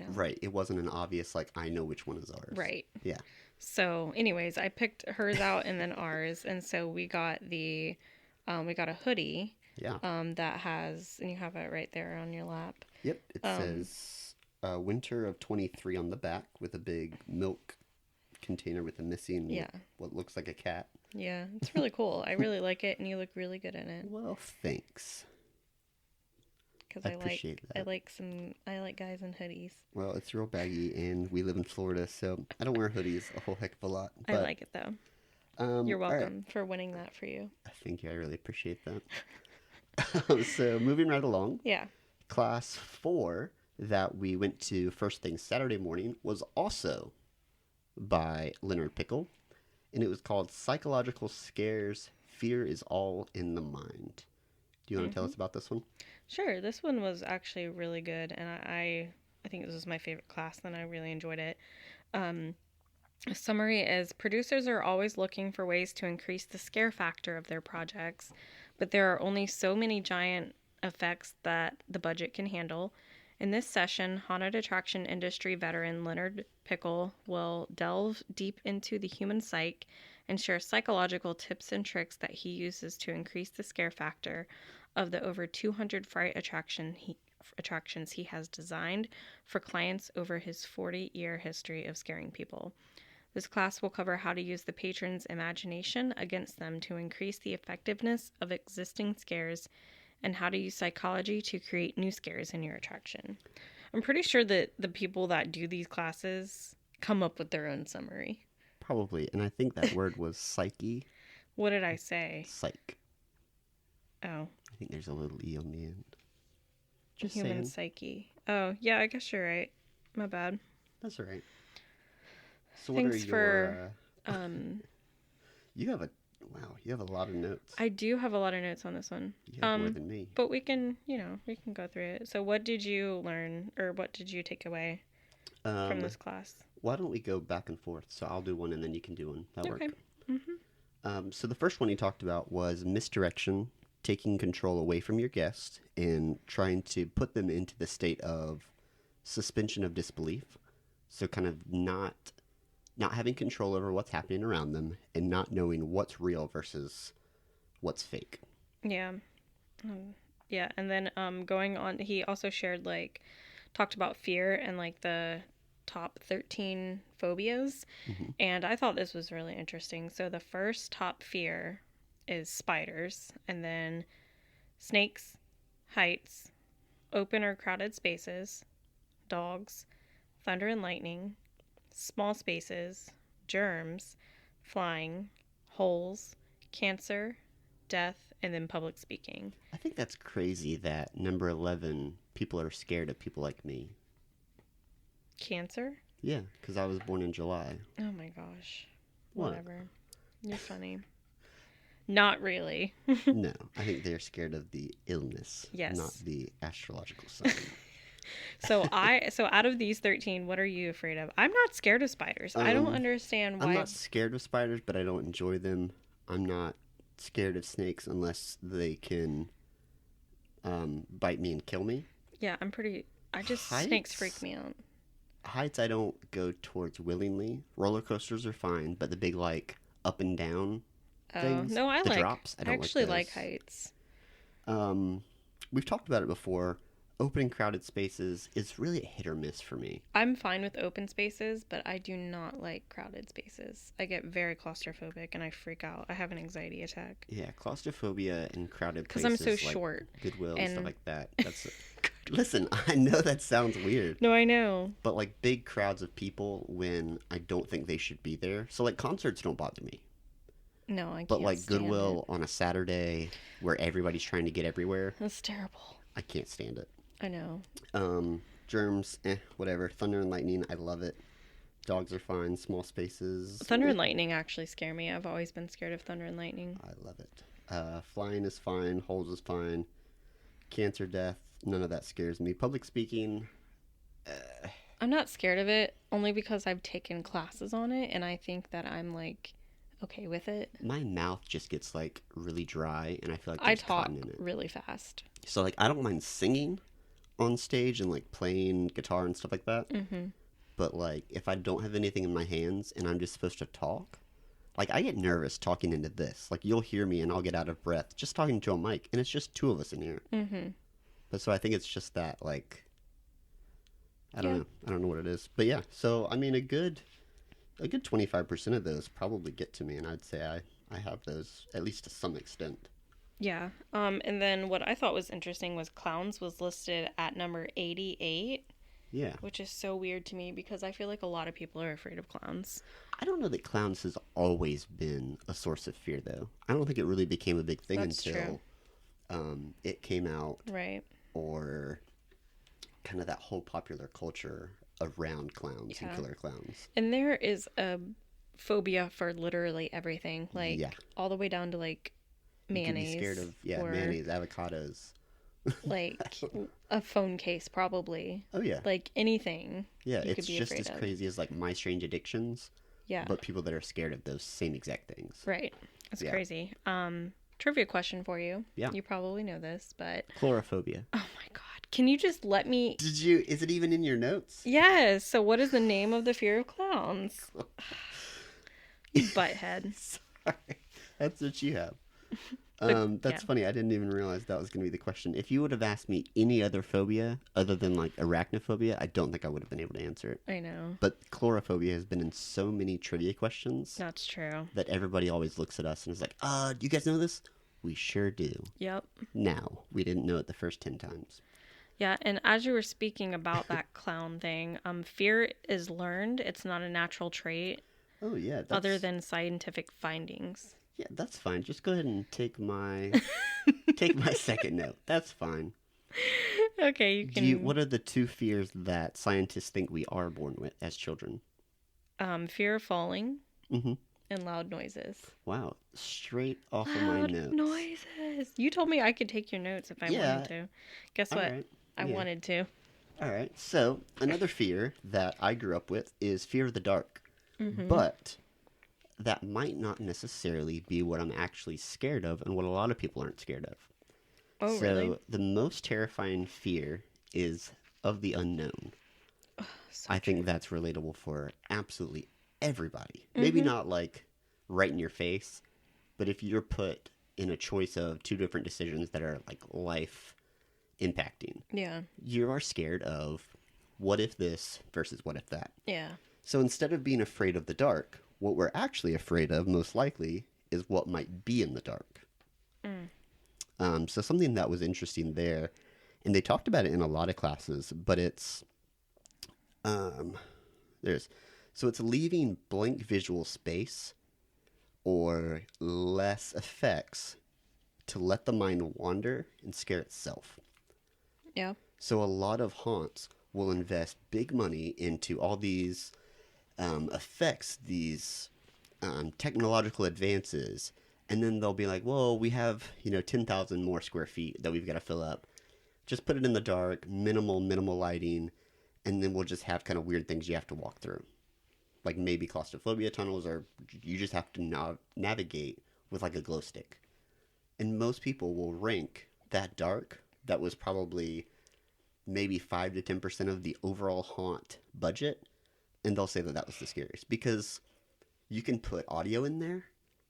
Speaker 2: Right. It wasn't an obvious, like, I know which one is ours.
Speaker 1: Right.
Speaker 2: Yeah.
Speaker 1: So, anyways, I picked hers out and then ours, and so we got we got a hoodie,
Speaker 2: Yeah.
Speaker 1: that has, and you have it right there on your lap.
Speaker 2: Yep. It says winter of 23 on the back with a big milk container with a missing,
Speaker 1: Yeah.
Speaker 2: what looks like a cat.
Speaker 1: Yeah, it's really cool. I really like it, and you look really good in it.
Speaker 2: Well, thanks.
Speaker 1: Because
Speaker 2: I appreciate that.
Speaker 1: I like guys in hoodies.
Speaker 2: Well, it's real baggy, and we live in Florida, so I don't wear hoodies a whole heck of a lot.
Speaker 1: I like it though. You're
Speaker 2: all right.
Speaker 1: welcome for winning that for you.
Speaker 2: Thank you. I really appreciate that. So moving right along,
Speaker 1: Yeah.
Speaker 2: class 4 that we went to first thing Saturday morning was also by Leonard Pickle, and it was called Psychological Scares, Fear is All in the Mind. Do you want to tell us about this one?
Speaker 1: Sure. This one was actually really good, and I think this was my favorite class, and I really enjoyed it. A summary is producers are always looking for ways to increase the scare factor of their projects, but there are only so many giant effects that the budget can handle. In this session, haunted attraction industry veteran Leonard Pickle will delve deep into the human psyche and share psychological tips and tricks that he uses to increase the scare factor of the over 200 fright attractions he has designed for clients over his 40-year history of scaring people. This class will cover how to use the patron's imagination against them to increase the effectiveness of existing scares and how to use psychology to create new scares in your attraction. I'm pretty sure that the people that do these classes come up with their own summary.
Speaker 2: Probably, and I think that word was psyche.
Speaker 1: What did I say?
Speaker 2: Psych.
Speaker 1: Oh,
Speaker 2: I think there's a little E on the end. Just
Speaker 1: human
Speaker 2: saying.
Speaker 1: psyche. Oh, yeah, I guess you're right. My bad.
Speaker 2: That's all right. So
Speaker 1: Thanks
Speaker 2: what are your...
Speaker 1: for,
Speaker 2: you have a lot of notes.
Speaker 1: I do have a lot of notes on this one.
Speaker 2: You have more than me.
Speaker 1: But we can go through it. So what did you learn, or what did you take away from this class?
Speaker 2: Why don't we go back and forth? So I'll do one and then you can do one. That
Speaker 1: Okay.
Speaker 2: work?
Speaker 1: Mm-hmm.
Speaker 2: So the first one he talked about was misdirection, taking control away from your guest and trying to put them into the state of suspension of disbelief. So kind of not having control over what's happening around them and not knowing what's real versus what's fake.
Speaker 1: Yeah. Yeah, and then going on, he also shared talked about fear and the top 13 phobias.
Speaker 2: Mhm.
Speaker 1: And I thought this was really interesting. So the first top fear is spiders, and then snakes, heights, open or crowded spaces, dogs, thunder and lightning, small spaces, germs, flying, holes, cancer, death, and then public speaking.
Speaker 2: I think that's crazy that number 11, people are scared of people like me.
Speaker 1: Cancer?
Speaker 2: Yeah, because I was born in July.
Speaker 1: Oh my gosh.
Speaker 2: What?
Speaker 1: Whatever. You're funny. Not really.
Speaker 2: No, I think they're scared of the illness,
Speaker 1: Yes.
Speaker 2: not the astrological sign.
Speaker 1: So out of these 13, what are you afraid of? I'm not scared of spiders. I don't understand why.
Speaker 2: I'm not scared of spiders, but I don't enjoy them. I'm not scared of snakes unless they can bite me and kill me.
Speaker 1: Yeah, snakes
Speaker 2: Heights?
Speaker 1: freak me out.
Speaker 2: Heights I don't go towards willingly. Roller coasters are fine, but the big up and down
Speaker 1: Oh,
Speaker 2: things,
Speaker 1: no, I
Speaker 2: the drops, I don't
Speaker 1: actually
Speaker 2: like
Speaker 1: like
Speaker 2: those.
Speaker 1: heights.
Speaker 2: We've talked about it before. Open and crowded spaces is really a hit or miss for me.
Speaker 1: I'm fine with open spaces, but I do not like crowded spaces. I get very claustrophobic and I freak out. I have an anxiety attack.
Speaker 2: Yeah, claustrophobia in crowded
Speaker 1: Because
Speaker 2: places.
Speaker 1: I'm so
Speaker 2: like
Speaker 1: short.
Speaker 2: Goodwill and stuff
Speaker 1: and-
Speaker 2: like that. That's Listen, I know that sounds weird,
Speaker 1: No, I know.
Speaker 2: but big crowds of people when I don't think they should be there. So concerts don't bother me.
Speaker 1: No, I can't.
Speaker 2: But
Speaker 1: stand
Speaker 2: Goodwill on a Saturday where everybody's trying to get everywhere,
Speaker 1: it. That's terrible.
Speaker 2: I can't stand it.
Speaker 1: I know.
Speaker 2: Germs, whatever. Thunder and lightning, I love it. Dogs are fine. Small spaces.
Speaker 1: Thunder and lightning actually scare me. I've always been scared of thunder and lightning.
Speaker 2: I love it. Flying is fine. Holes is fine. Cancer, death, none of that scares me. Public speaking,
Speaker 1: I'm not scared of it only because I've taken classes on it and I think that I'm okay with it.
Speaker 2: my mouth just gets really dry, and I feel like
Speaker 1: I
Speaker 2: there's
Speaker 1: talk
Speaker 2: cotton in it.
Speaker 1: really fast.
Speaker 2: So I don't mind singing on stage and playing guitar and stuff like that.
Speaker 1: Mm-hmm.
Speaker 2: But if I don't have anything in my hands and I'm just supposed to talk, I get nervous talking into this. You'll hear me and I'll get out of breath just talking to a mic, and it's just two of us in here.
Speaker 1: Mm-hmm.
Speaker 2: But so I think it's just that I don't
Speaker 1: Yeah.
Speaker 2: know. I don't know what it is. But yeah, so I mean a good 25% of those probably get to me, and I'd say I have those at least to some extent.
Speaker 1: Yeah. And then what I thought was interesting was clowns was listed at number 88,
Speaker 2: Yeah.
Speaker 1: which is so weird to me because I feel like a lot of people are afraid of clowns.
Speaker 2: I don't know that clowns has always been a source of fear, though. I don't think it really became a big thing
Speaker 1: That's
Speaker 2: until it came out,
Speaker 1: Right.
Speaker 2: or kind of that whole popular culture around clowns and
Speaker 1: Yeah.
Speaker 2: killer clowns.
Speaker 1: And there is a phobia for literally everything,
Speaker 2: Yeah.
Speaker 1: all the way down to
Speaker 2: You can
Speaker 1: mayonnaise.
Speaker 2: be scared of
Speaker 1: or
Speaker 2: mayonnaise, avocados.
Speaker 1: a phone case, probably.
Speaker 2: Oh yeah,
Speaker 1: Anything.
Speaker 2: yeah.
Speaker 1: you could
Speaker 2: It's
Speaker 1: be
Speaker 2: just
Speaker 1: afraid
Speaker 2: as
Speaker 1: of.
Speaker 2: crazy as My Strange Addictions,
Speaker 1: Yeah.
Speaker 2: but people that are scared of those same exact things.
Speaker 1: Right. It's
Speaker 2: Yeah.
Speaker 1: crazy. Trivia question for you.
Speaker 2: Yeah.
Speaker 1: You probably know this, but
Speaker 2: Chlorophobia.
Speaker 1: oh my god. Can you just let me
Speaker 2: Did you? Is it even in your notes?
Speaker 1: Yes. So what is the name of the fear of clowns? You butthead.
Speaker 2: Sorry, that's what you have. That's
Speaker 1: yeah.
Speaker 2: funny. I didn't even realize that was going to be the question. If you would have asked me any other phobia other than arachnophobia, I don't think I would have been able to answer it.
Speaker 1: I know.
Speaker 2: But chlorophobia has been in so many trivia questions
Speaker 1: That's true.
Speaker 2: that everybody always looks at us and is like, do you guys know this? We sure do.
Speaker 1: Yep.
Speaker 2: Now, we didn't know it the first 10 times.
Speaker 1: Yeah, and as you were speaking about that clown thing, fear is learned. It's not a natural trait
Speaker 2: Oh, yeah. That's,
Speaker 1: other than scientific findings.
Speaker 2: Yeah, that's fine. Just go ahead and take my second note. That's fine.
Speaker 1: Okay, you can.
Speaker 2: What are the two fears that scientists think we are born with as children?
Speaker 1: Fear of falling
Speaker 2: Mm-hmm.
Speaker 1: and loud noises.
Speaker 2: Wow, straight off of my
Speaker 1: Loud
Speaker 2: notes.
Speaker 1: noises. You told me I could take your notes if I
Speaker 2: Yeah.
Speaker 1: wanted to. Guess
Speaker 2: All
Speaker 1: what?
Speaker 2: right.
Speaker 1: I
Speaker 2: Yeah.
Speaker 1: wanted to.
Speaker 2: All right. So another fear that I grew up with is fear of the dark. But that might not necessarily be what I'm actually scared of and what a lot of people aren't scared of.
Speaker 1: Oh, really?
Speaker 2: So the most terrifying fear is of the unknown.
Speaker 1: So
Speaker 2: I
Speaker 1: true.
Speaker 2: think that's relatable for absolutely everybody. Maybe not like right in your face, but if you're put in a choice of two different decisions that are like life impacting,
Speaker 1: Yeah.
Speaker 2: you are scared of what if this versus what if that.
Speaker 1: Yeah.
Speaker 2: So instead of being afraid of the dark, what we're actually afraid of most likely is what might be in the dark. So something that was interesting there, and they talked about it in a lot of classes, but it's um, there's so it's leaving blank visual space or less effects to let the mind wander and scare itself.
Speaker 1: Yeah.
Speaker 2: So a lot of haunts will invest big money into all these effects, these technological advances, and then they'll be like, "Well, we have 10,000 more square feet that we've got to fill up. Just put it in the dark, minimal lighting, and then we'll just have kind of weird things you have to walk through, like maybe claustrophobia tunnels, or you just have to navigate with like a glow stick." And most people will rank that dark. That was probably maybe 5 to 10% of the overall haunt budget, and they'll say that that was the scariest because you can put audio in there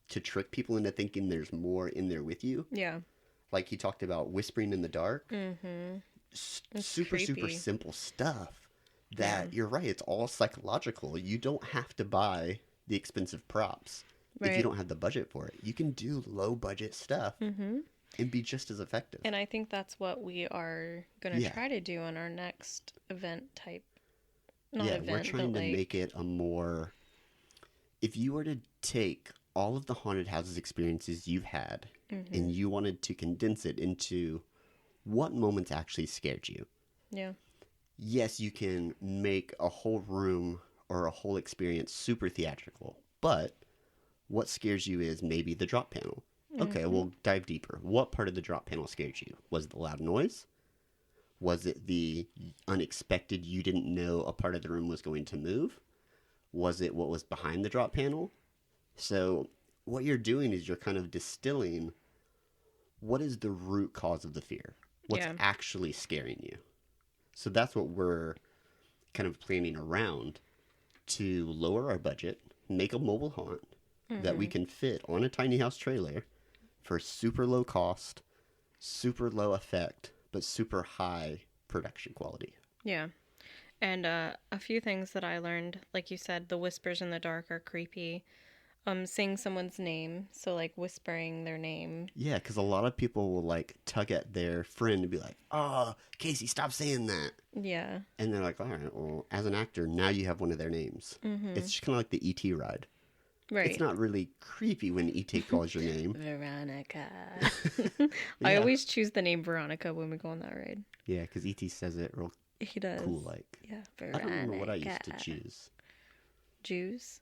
Speaker 2: to trick people into thinking there's more in there with you.
Speaker 1: Yeah.
Speaker 2: Like he talked about whispering in the dark. Super
Speaker 1: creepy.
Speaker 2: simple stuff that
Speaker 1: Yeah.
Speaker 2: you're right, it's all psychological. You don't have to buy the expensive props if you
Speaker 1: Right.
Speaker 2: don't have the budget for it. You can do low budget stuff and be just as effective.
Speaker 1: And I think that's what we are going to
Speaker 2: Yeah.
Speaker 1: try to do on our next event type. Not
Speaker 2: Yeah,
Speaker 1: event,
Speaker 2: we're trying
Speaker 1: but
Speaker 2: to
Speaker 1: like,
Speaker 2: make it a more. If you were to take all of the haunted houses experiences you've had and you wanted to condense it into what moments actually scared you,
Speaker 1: yeah.
Speaker 2: yes, you can make a whole room or a whole experience super theatrical, but what scares you is maybe the drop panel. Okay, we'll dive deeper. What part of the drop panel scared you? Was it the loud noise? Was it the unexpected, you didn't know a part of the room was going to move? Was it what was behind the drop panel? So, what you're doing is you're kind of distilling what is the root cause of the fear? What's
Speaker 1: Yeah.
Speaker 2: actually scaring you? So, that's what we're kind of planning around to lower our budget, make a mobile haunt that we can fit on a tiny house trailer for super low cost, super low effect, but super high production quality.
Speaker 1: Yeah. And a few things that I learned, like you said, the whispers in the dark are creepy. Saying someone's name, so like whispering their name.
Speaker 2: Yeah, because a lot of people will like tug at their friend and be like, "Oh, Casey, stop saying that."
Speaker 1: Yeah.
Speaker 2: And they're like, "All right, well, as an actor, now you have one of their names." It's just kind of like the ET ride.
Speaker 1: Right.
Speaker 2: It's not really creepy when ET calls your name.
Speaker 1: Veronica. I
Speaker 2: Yeah.
Speaker 1: always choose the name Veronica when we go on that ride.
Speaker 2: Yeah, because ET says it real
Speaker 1: He does.
Speaker 2: cool like.
Speaker 1: Yeah,
Speaker 2: I
Speaker 1: Veronica.
Speaker 2: don't remember what I used to choose.
Speaker 1: Jews.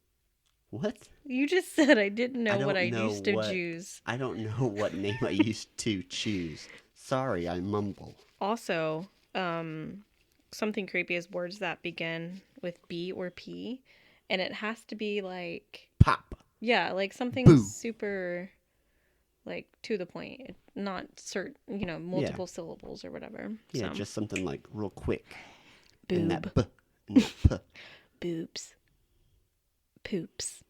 Speaker 2: What?
Speaker 1: You just said I didn't know
Speaker 2: I
Speaker 1: what
Speaker 2: don't
Speaker 1: I
Speaker 2: know
Speaker 1: used to
Speaker 2: what-
Speaker 1: choose.
Speaker 2: I don't know what name I used to choose. Sorry, I mumble.
Speaker 1: Also, something creepy is words that begin with B or P, and it has to be like,
Speaker 2: Pop.
Speaker 1: yeah, like something
Speaker 2: Boo.
Speaker 1: super, like to the point, not certain, multiple syllables or whatever.
Speaker 2: Yeah,
Speaker 1: So,
Speaker 2: just something like real quick.
Speaker 1: boob,
Speaker 2: And that B and that P.
Speaker 1: boobs, poops.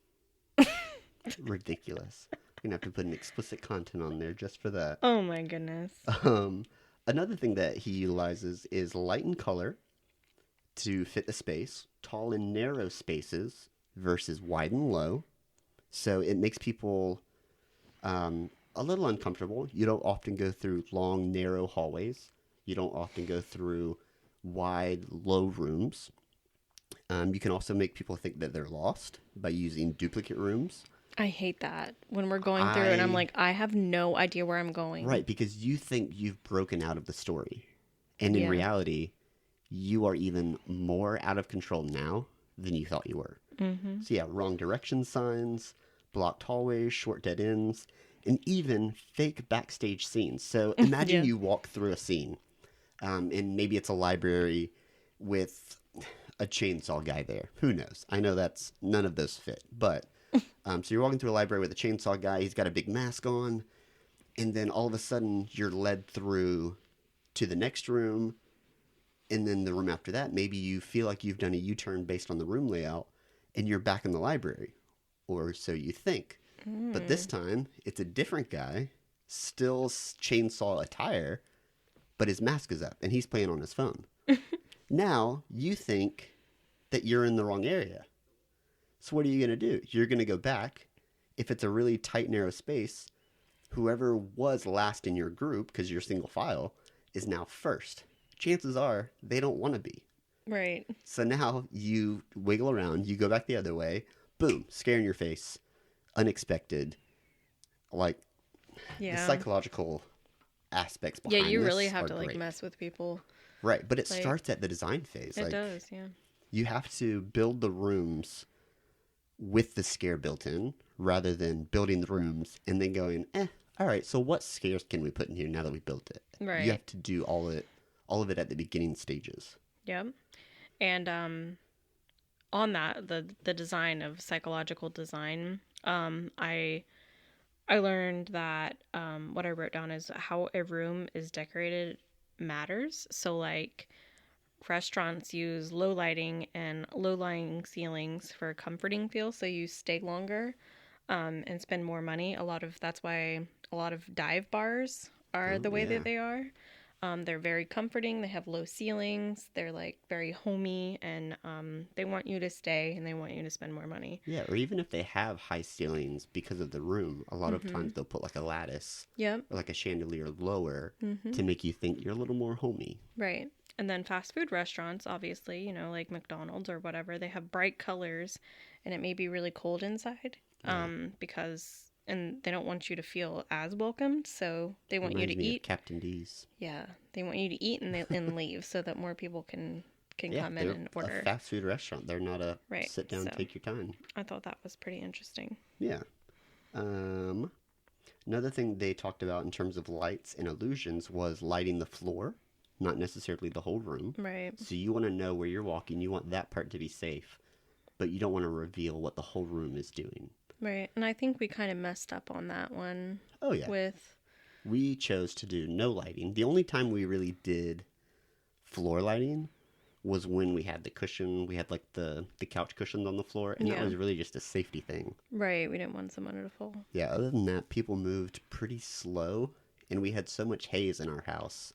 Speaker 2: Ridiculous. We're going to have to put an explicit content on there just for that.
Speaker 1: Oh my goodness.
Speaker 2: Another thing that he utilizes is light and color to fit the space, tall and narrow spaces versus wide and low. So it makes people a little uncomfortable. You don't often go through long, narrow hallways. You don't often go through wide, low rooms. You can also make people think that they're lost by using duplicate rooms.
Speaker 1: I hate that when we're going through and I'm like, I have no idea where I'm going.
Speaker 2: Right, because you think you've broken out of the story. And in
Speaker 1: Yeah.
Speaker 2: reality, you are even more out of control now than you thought you were.
Speaker 1: Mm-hmm.
Speaker 2: So yeah, wrong direction signs, blocked hallways, short dead ends, and even fake backstage scenes. So imagine
Speaker 1: Yeah.
Speaker 2: you walk through a scene, and maybe it's a library, with a chainsaw guy there. Who knows? I know that's none of those fit. But so you're walking through a library with a chainsaw guy. He's got a big mask on. And then all of a sudden you're led through to the next room. And then the room after that, maybe you feel like you've done a U-turn based on the room layout and you're back in the library. Or so you think. But this time, it's a different guy, still chainsaw attire, but his mask is up and he's playing on his phone. Now, you think that you're in the wrong area. So what are you going to do? You're going to go back. If it's a really tight, narrow space, whoever was last in your group, because you're single file, is now first. Chances are they don't want to be.
Speaker 1: Right.
Speaker 2: So now you wiggle around, you go back the other way, boom, scare in your face, unexpected. Like, the psychological aspects behind
Speaker 1: you
Speaker 2: this
Speaker 1: really have
Speaker 2: are
Speaker 1: to like
Speaker 2: great.
Speaker 1: mess with people.
Speaker 2: Right, but it
Speaker 1: like,
Speaker 2: starts at the design phase.
Speaker 1: It
Speaker 2: like,
Speaker 1: does, yeah.
Speaker 2: You have to build the rooms with the scare built in, rather than building the rooms and then going, all right, so what scares can we put in here now that we built it?
Speaker 1: Right.
Speaker 2: You have to do all of it at the beginning stages.
Speaker 1: Yep. And on that, the design of psychological design, I learned that what I wrote down is how a room is decorated matters. So like restaurants use low lighting and low lying ceilings for a comforting feel, so you stay longer and spend more money. That's why a lot of dive bars are the way that they are. They're very comforting. They have low ceilings. They're like very homey, and they want you to stay and they want you to spend more money.
Speaker 2: Yeah, or even if they have high ceilings because of the room, a lot of times they'll put like a lattice or like a chandelier lower to make you think you're a little more homey.
Speaker 1: Right. And then fast food restaurants, obviously, you know, like McDonald's or whatever, they have bright colors and it may be really cold inside and they don't want you to feel as welcomed, so they want you to eat.
Speaker 2: Captain D's.
Speaker 1: Yeah, they want you to eat and leave so that more people can come in and order.
Speaker 2: A fast food restaurant. They're not a sit down, take your time.
Speaker 1: I thought that was pretty interesting.
Speaker 2: Yeah. Another thing they talked about in terms of lights and illusions was lighting the floor, not necessarily the whole room.
Speaker 1: Right.
Speaker 2: So you want to know where you're walking. You want that part to be safe, but you don't want to reveal what the whole room is doing.
Speaker 1: Right. And I think we kind of messed up on that one.
Speaker 2: Oh, yeah. We chose to do no lighting. The only time we really did floor lighting was when we had the cushion. We had like the couch cushions on the floor, and that was really just a safety thing.
Speaker 1: Right. We didn't want someone to fall.
Speaker 2: Yeah. Other than that, people moved pretty slow, and we had so much haze in our house.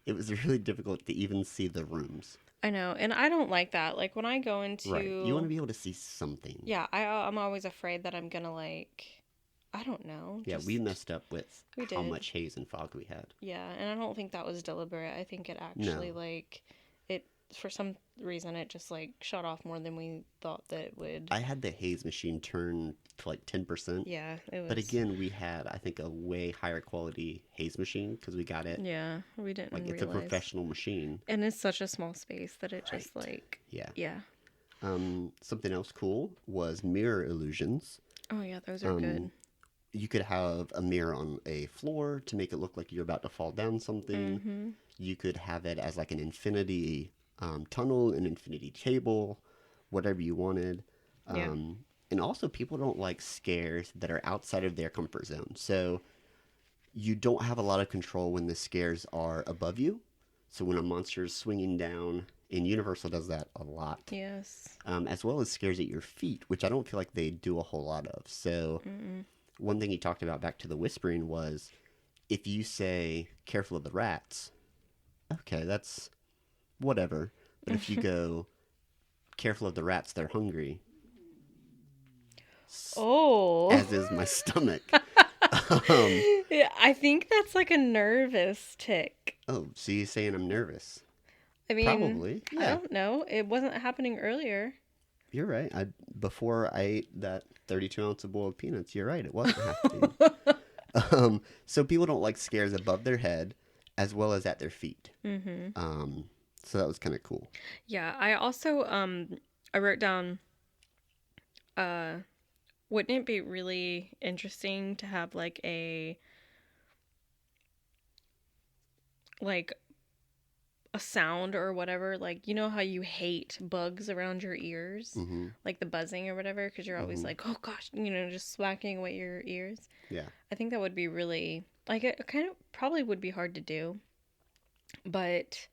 Speaker 2: It was really difficult to even see the rooms.
Speaker 1: I know, and I don't like that. Like when I go into...
Speaker 2: Right. You want to be able to see something.
Speaker 1: Yeah, I'm always afraid that I'm going to I don't know.
Speaker 2: Yeah, we messed up with how
Speaker 1: did.
Speaker 2: much haze and fog we had.
Speaker 1: Yeah, and I don't think that was deliberate. I think it actually, for some reason, it just, shut off more than we thought that it would.
Speaker 2: I had the haze machine turn to, 10%.
Speaker 1: Yeah, it was.
Speaker 2: But again, we had, I think, a way higher quality haze machine because we got it.
Speaker 1: Yeah, we didn't realize.
Speaker 2: It's a professional machine.
Speaker 1: And it's such a small space that it just,
Speaker 2: Yeah.
Speaker 1: Yeah.
Speaker 2: Something else cool was mirror illusions.
Speaker 1: Oh, yeah, those are good.
Speaker 2: You could have a mirror on a floor to make it look like you're about to fall down something.
Speaker 1: Mm-hmm.
Speaker 2: You could have it as an infinity tunnel, an infinity table, whatever you wanted. And also, people don't like scares that are outside of their comfort zone. So you don't have a lot of control when the scares are above you. So when a monster is swinging down, and Universal does that a lot.
Speaker 1: Yes.
Speaker 2: As well as scares at your feet, which I don't feel like they do a whole lot of. So one thing he talked about back to the whispering was, if you say, careful of the rats, okay, that's whatever. But if you go, careful of the rats, they're hungry.
Speaker 1: Oh.
Speaker 2: As is my stomach.
Speaker 1: Yeah, I think that's a nervous tick.
Speaker 2: Oh, so you're saying I'm nervous?
Speaker 1: I mean,
Speaker 2: probably. Yeah.
Speaker 1: I don't know. It wasn't happening earlier.
Speaker 2: You're right. Before I ate that 32 ounce of boiled peanuts, you're right. It wasn't happening. So people don't like scares above their head as well as at their feet. Mm-hmm. So that was kind of cool.
Speaker 1: Yeah. I also, I wrote down, wouldn't it be really interesting to have a sound or whatever, like you know how you hate bugs around your ears,
Speaker 2: Mm-hmm.
Speaker 1: like the buzzing or whatever, because you're always
Speaker 2: Mm-hmm.
Speaker 1: like, oh gosh, just smacking away your ears.
Speaker 2: Yeah.
Speaker 1: I think that would be really like it kind of probably would be hard to do, but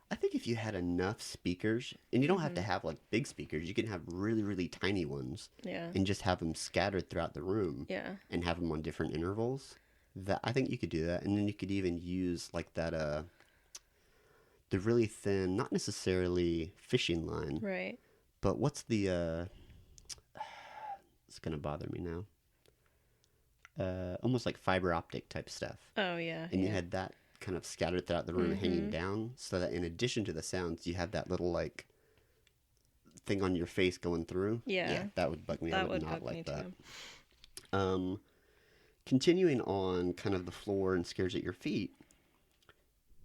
Speaker 2: I think if you had enough speakers, and you don't have
Speaker 1: hmm
Speaker 2: to have like big speakers, you can have really, really tiny ones
Speaker 1: yeah,
Speaker 2: and just have them scattered throughout the room
Speaker 1: yeah,
Speaker 2: and have them on different intervals. That I think you could do that, and then you could even use like that the really thin, not necessarily fishing line,
Speaker 1: right.
Speaker 2: but what's the it's gonna bother me now. Almost like fiber optic type stuff,
Speaker 1: Oh yeah,
Speaker 2: and you
Speaker 1: yeah.
Speaker 2: had that kind of scattered throughout the room, hanging down, so that in addition to the sounds, you have that little like thing on your face going through.
Speaker 1: Yeah.
Speaker 2: That would bug me. I
Speaker 1: That
Speaker 2: would
Speaker 1: would
Speaker 2: not
Speaker 1: bug me
Speaker 2: like that.
Speaker 1: too.
Speaker 2: Continuing on kind of the floor and scares at your feet,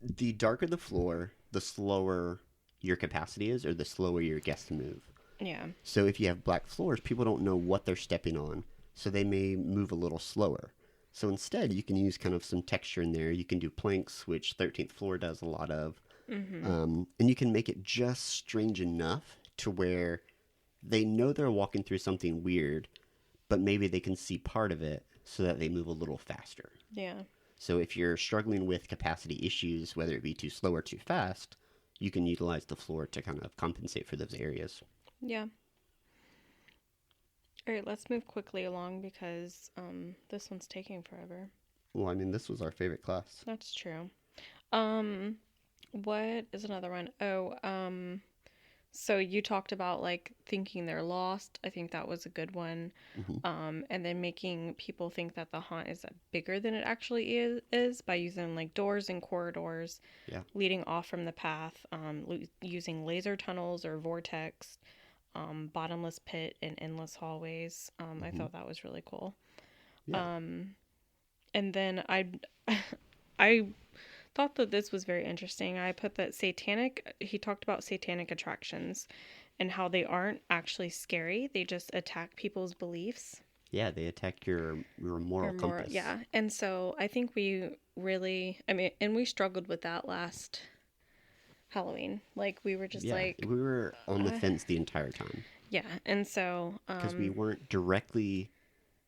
Speaker 2: the darker the floor, the slower your capacity is, or the slower your guests move.
Speaker 1: Yeah.
Speaker 2: So if you have black floors, people don't know what they're stepping on, so they may move a little slower. So instead, you can use kind of some texture in there. You can do planks, which 13th floor does a lot of. And you can make it just strange enough to where they know they're walking through something weird, but maybe they can see part of it so that they move a little faster.
Speaker 1: Yeah.
Speaker 2: So if you're struggling with capacity issues, whether it be too slow or too fast, you can utilize the floor to kind of compensate for those areas.
Speaker 1: Yeah. All right, let's move quickly along because this one's taking forever.
Speaker 2: Well, I mean, this was our favorite class.
Speaker 1: That's true. Um, what is another one? Oh, so you talked about like thinking they're lost. I think that was a good one. And then making people think that the haunt is bigger than it actually is by using like doors and corridors
Speaker 2: Yeah.
Speaker 1: leading off from the path, using laser tunnels or vortex, bottomless pit and endless hallways. I thought that was really cool.
Speaker 2: Yeah.
Speaker 1: And then I thought that this was very interesting. I put that he talked about satanic attractions and how they aren't actually scary. They just attack people's beliefs.
Speaker 2: Yeah, they attack your moral
Speaker 1: Or more,
Speaker 2: compass.
Speaker 1: yeah. And so I think we really, I mean, and we struggled with that last Halloween. Like we were just
Speaker 2: Yeah,
Speaker 1: like,
Speaker 2: we were on the fence the entire time
Speaker 1: yeah. And so,
Speaker 2: because we weren't directly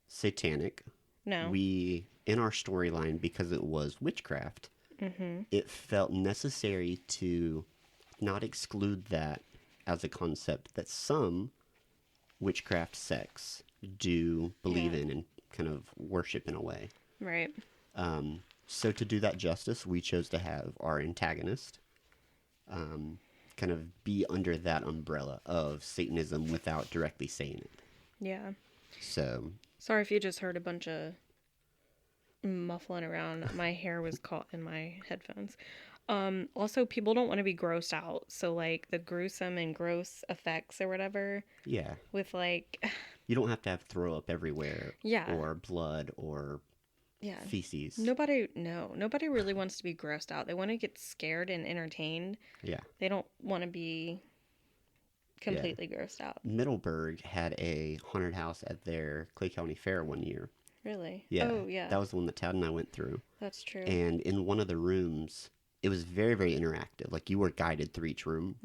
Speaker 2: satanic.
Speaker 1: no.
Speaker 2: We, in our storyline, because it was witchcraft, it felt necessary to not exclude that as a concept that some witchcraft sects do believe
Speaker 1: Yeah.
Speaker 2: in and kind of worship in a way.
Speaker 1: Right.
Speaker 2: So to do that justice, we chose to have our antagonist kind of be under that umbrella of Satanism without directly saying it.
Speaker 1: Yeah.
Speaker 2: So,
Speaker 1: Sorry if you just heard a bunch of muffling around. My hair was caught in my headphones. Also, people don't want to be grossed out. So, like, the gruesome and gross effects or whatever
Speaker 2: yeah,
Speaker 1: with, like,
Speaker 2: you don't have to have throw up everywhere
Speaker 1: yeah.
Speaker 2: or blood or
Speaker 1: Yeah.
Speaker 2: feces.
Speaker 1: Nobody really wants to be grossed out. They want to get scared and entertained.
Speaker 2: Yeah.
Speaker 1: They don't want to be completely grossed out.
Speaker 2: Middleburg had a haunted house at their Clay County Fair one year.
Speaker 1: Really?
Speaker 2: Yeah.
Speaker 1: Oh, yeah.
Speaker 2: That was the one that Tad and I went through.
Speaker 1: That's true.
Speaker 2: And in one of the rooms, it was very, very interactive. Like you were guided through each room.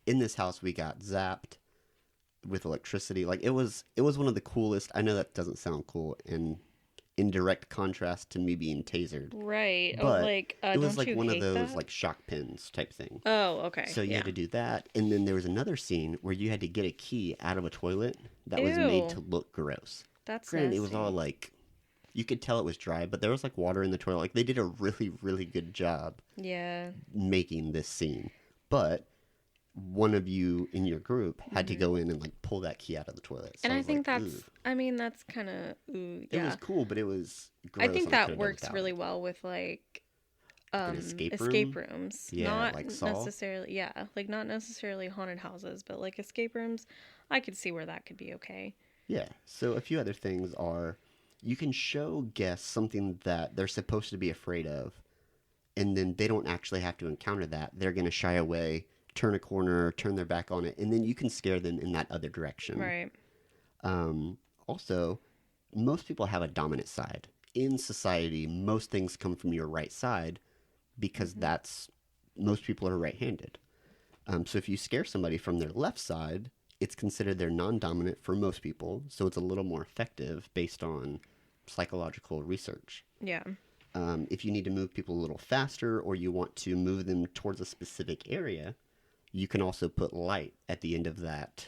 Speaker 2: In this house, we got zapped with electricity. Like it was one of the coolest. I know that doesn't sound cool, and in direct contrast to me being tasered.
Speaker 1: Right.
Speaker 2: But
Speaker 1: it
Speaker 2: was
Speaker 1: don't
Speaker 2: like
Speaker 1: you
Speaker 2: one of
Speaker 1: hate
Speaker 2: those
Speaker 1: that?
Speaker 2: like shock pins type thing.
Speaker 1: Oh, okay.
Speaker 2: So you
Speaker 1: yeah.
Speaker 2: had to do that, and then there was another scene where you had to get a key out of a toilet that was made
Speaker 1: Ew.
Speaker 2: to look gross.
Speaker 1: That's
Speaker 2: Granted, it was
Speaker 1: nasty.
Speaker 2: all like you could tell it was dry, but there was like water in the toilet. Like they did a really, really good job
Speaker 1: Yeah.
Speaker 2: making this scene. But one of you in your group had to go in and like pull that key out of the toilet. So
Speaker 1: And I
Speaker 2: was
Speaker 1: think
Speaker 2: like,
Speaker 1: that's,
Speaker 2: "Ugh."
Speaker 1: I mean, that's kind of, ooh,
Speaker 2: It
Speaker 1: yeah.
Speaker 2: was cool, but it was gross.
Speaker 1: I think
Speaker 2: and I
Speaker 1: that
Speaker 2: could've done
Speaker 1: works
Speaker 2: without
Speaker 1: really
Speaker 2: it.
Speaker 1: well with like
Speaker 2: An escape
Speaker 1: rooms.
Speaker 2: Yeah,
Speaker 1: not
Speaker 2: like Saw?
Speaker 1: necessarily, yeah, like not necessarily haunted houses, but like escape rooms. I could see where that could be okay.
Speaker 2: Yeah. So a few other things are you can show guests something that they're supposed to be afraid of, and then they don't actually have to encounter that. They're going to shy away, turn a corner, turn their back on it, and then you can scare them in that other direction.
Speaker 1: Right.
Speaker 2: Also, most people have a dominant side. In society, most things come from your right side, because that's most people are right-handed. So if you scare somebody from their left side, it's considered they're non-dominant for most people, so it's a little more effective based on psychological research.
Speaker 1: Yeah.
Speaker 2: If you need to move people a little faster or you want to move them towards a specific area, you can also put light at the end of that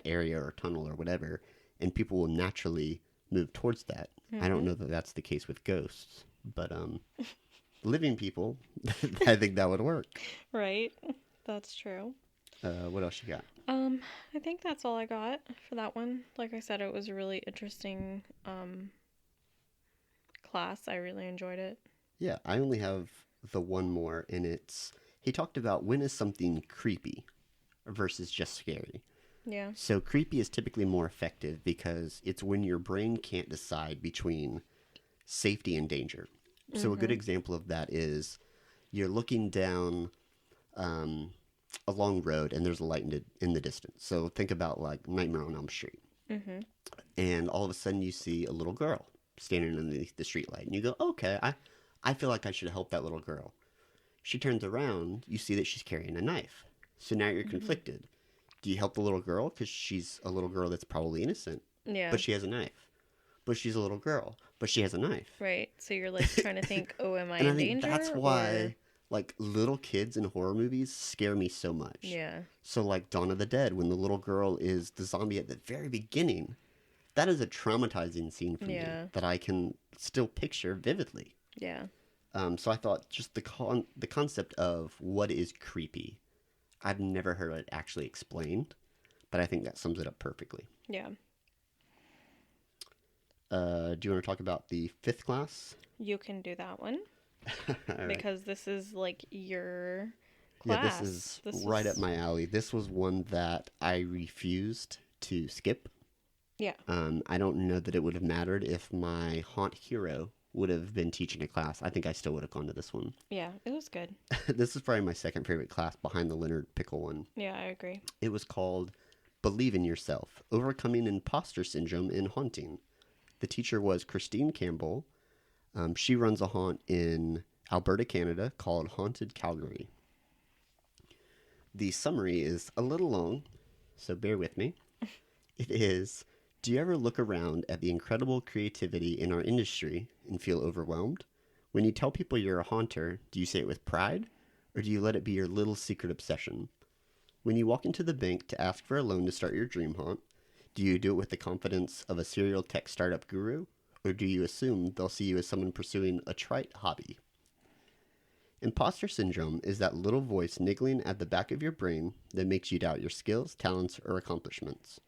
Speaker 2: area or tunnel or whatever, and people will naturally move towards that. I don't know that that's the case with ghosts, but living people, I think that would work.
Speaker 1: Right. That's true.
Speaker 2: What else you got?
Speaker 1: I think that's all I got for that one. Like I said, it was a really interesting class. I really enjoyed it.
Speaker 2: Yeah, I only have the one more, and he talked about when is something creepy versus just scary.
Speaker 1: Yeah.
Speaker 2: So creepy is typically more effective because it's when your brain can't decide between safety and danger. So a good example of that is you're looking down a long road and there's a light in the distance. So think about like Nightmare on Elm Street.
Speaker 1: Mm-hmm.
Speaker 2: And all of a sudden you see a little girl standing underneath the street light. And you go, okay, I feel like I should help that little girl. She turns around, you see that she's carrying a knife. So now you're conflicted. Do you help the little girl because she's a little girl that's probably innocent,
Speaker 1: Yeah.
Speaker 2: but she has a knife? But she's a little girl, but she has a knife.
Speaker 1: Right. So you're like trying to think, oh, am I
Speaker 2: And
Speaker 1: in
Speaker 2: I think
Speaker 1: danger?
Speaker 2: that's why like little kids in horror movies scare me so much.
Speaker 1: Yeah.
Speaker 2: So like Dawn of the Dead, when the little girl is the zombie at the very beginning, that is a traumatizing scene for me that I can still picture vividly.
Speaker 1: Yeah.
Speaker 2: So I thought just the concept of what is creepy, I've never heard it actually explained, but I think that sums it up perfectly.
Speaker 1: Yeah.
Speaker 2: Do you want to talk about the fifth class?
Speaker 1: You can do that one.
Speaker 2: All right.
Speaker 1: Because this is like your class.
Speaker 2: Yeah, this is right up my alley. This was one that I refused to skip.
Speaker 1: Yeah.
Speaker 2: I don't know that it would have mattered if my haunt hero would have been teaching a class. I think I still would have gone to this one.
Speaker 1: Yeah, it was good.
Speaker 2: This is probably my second favorite class behind the Leonard Pickle one.
Speaker 1: Yeah, I agree.
Speaker 2: It was called Believe in Yourself, Overcoming Imposter Syndrome in Haunting. The teacher was Christine Campbell. She runs a haunt in Alberta, Canada called Haunted Calgary. The summary is a little long, so bear with me. It is, do you ever look around at the incredible creativity in our industry and feel overwhelmed? When you tell people you're a haunter, do you say it with pride, or do you let it be your little secret obsession? When you walk into the bank to ask for a loan to start your dream haunt, do you do it with the confidence of a serial tech startup guru, or do you assume they'll see you as someone pursuing a trite hobby? Imposter syndrome is that little voice niggling at the back of your brain that makes you doubt your skills, talents, or accomplishments.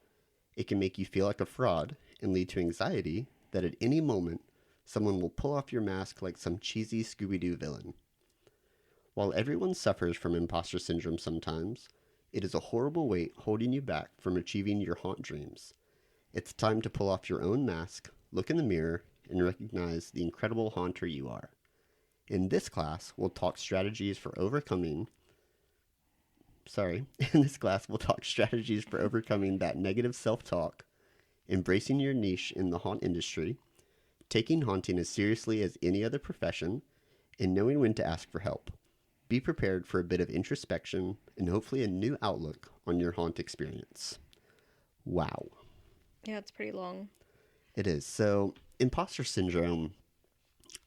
Speaker 2: It can make you feel like a fraud and lead to anxiety that at any moment someone will pull off your mask like some cheesy Scooby-Doo villain. While everyone suffers from imposter syndrome sometimes, it is a horrible weight holding you back from achieving your haunt dreams. It's time to pull off your own mask, look in the mirror, and recognize the incredible haunter you are. In this class, we'll talk strategies for overcoming that negative self-talk, embracing your niche in the haunt industry, taking haunting as seriously as any other profession, and knowing when to ask for help. Be prepared for a bit of introspection and hopefully a new outlook on your haunt experience. Wow.
Speaker 1: Yeah, it's pretty long.
Speaker 2: It is. So, imposter syndrome,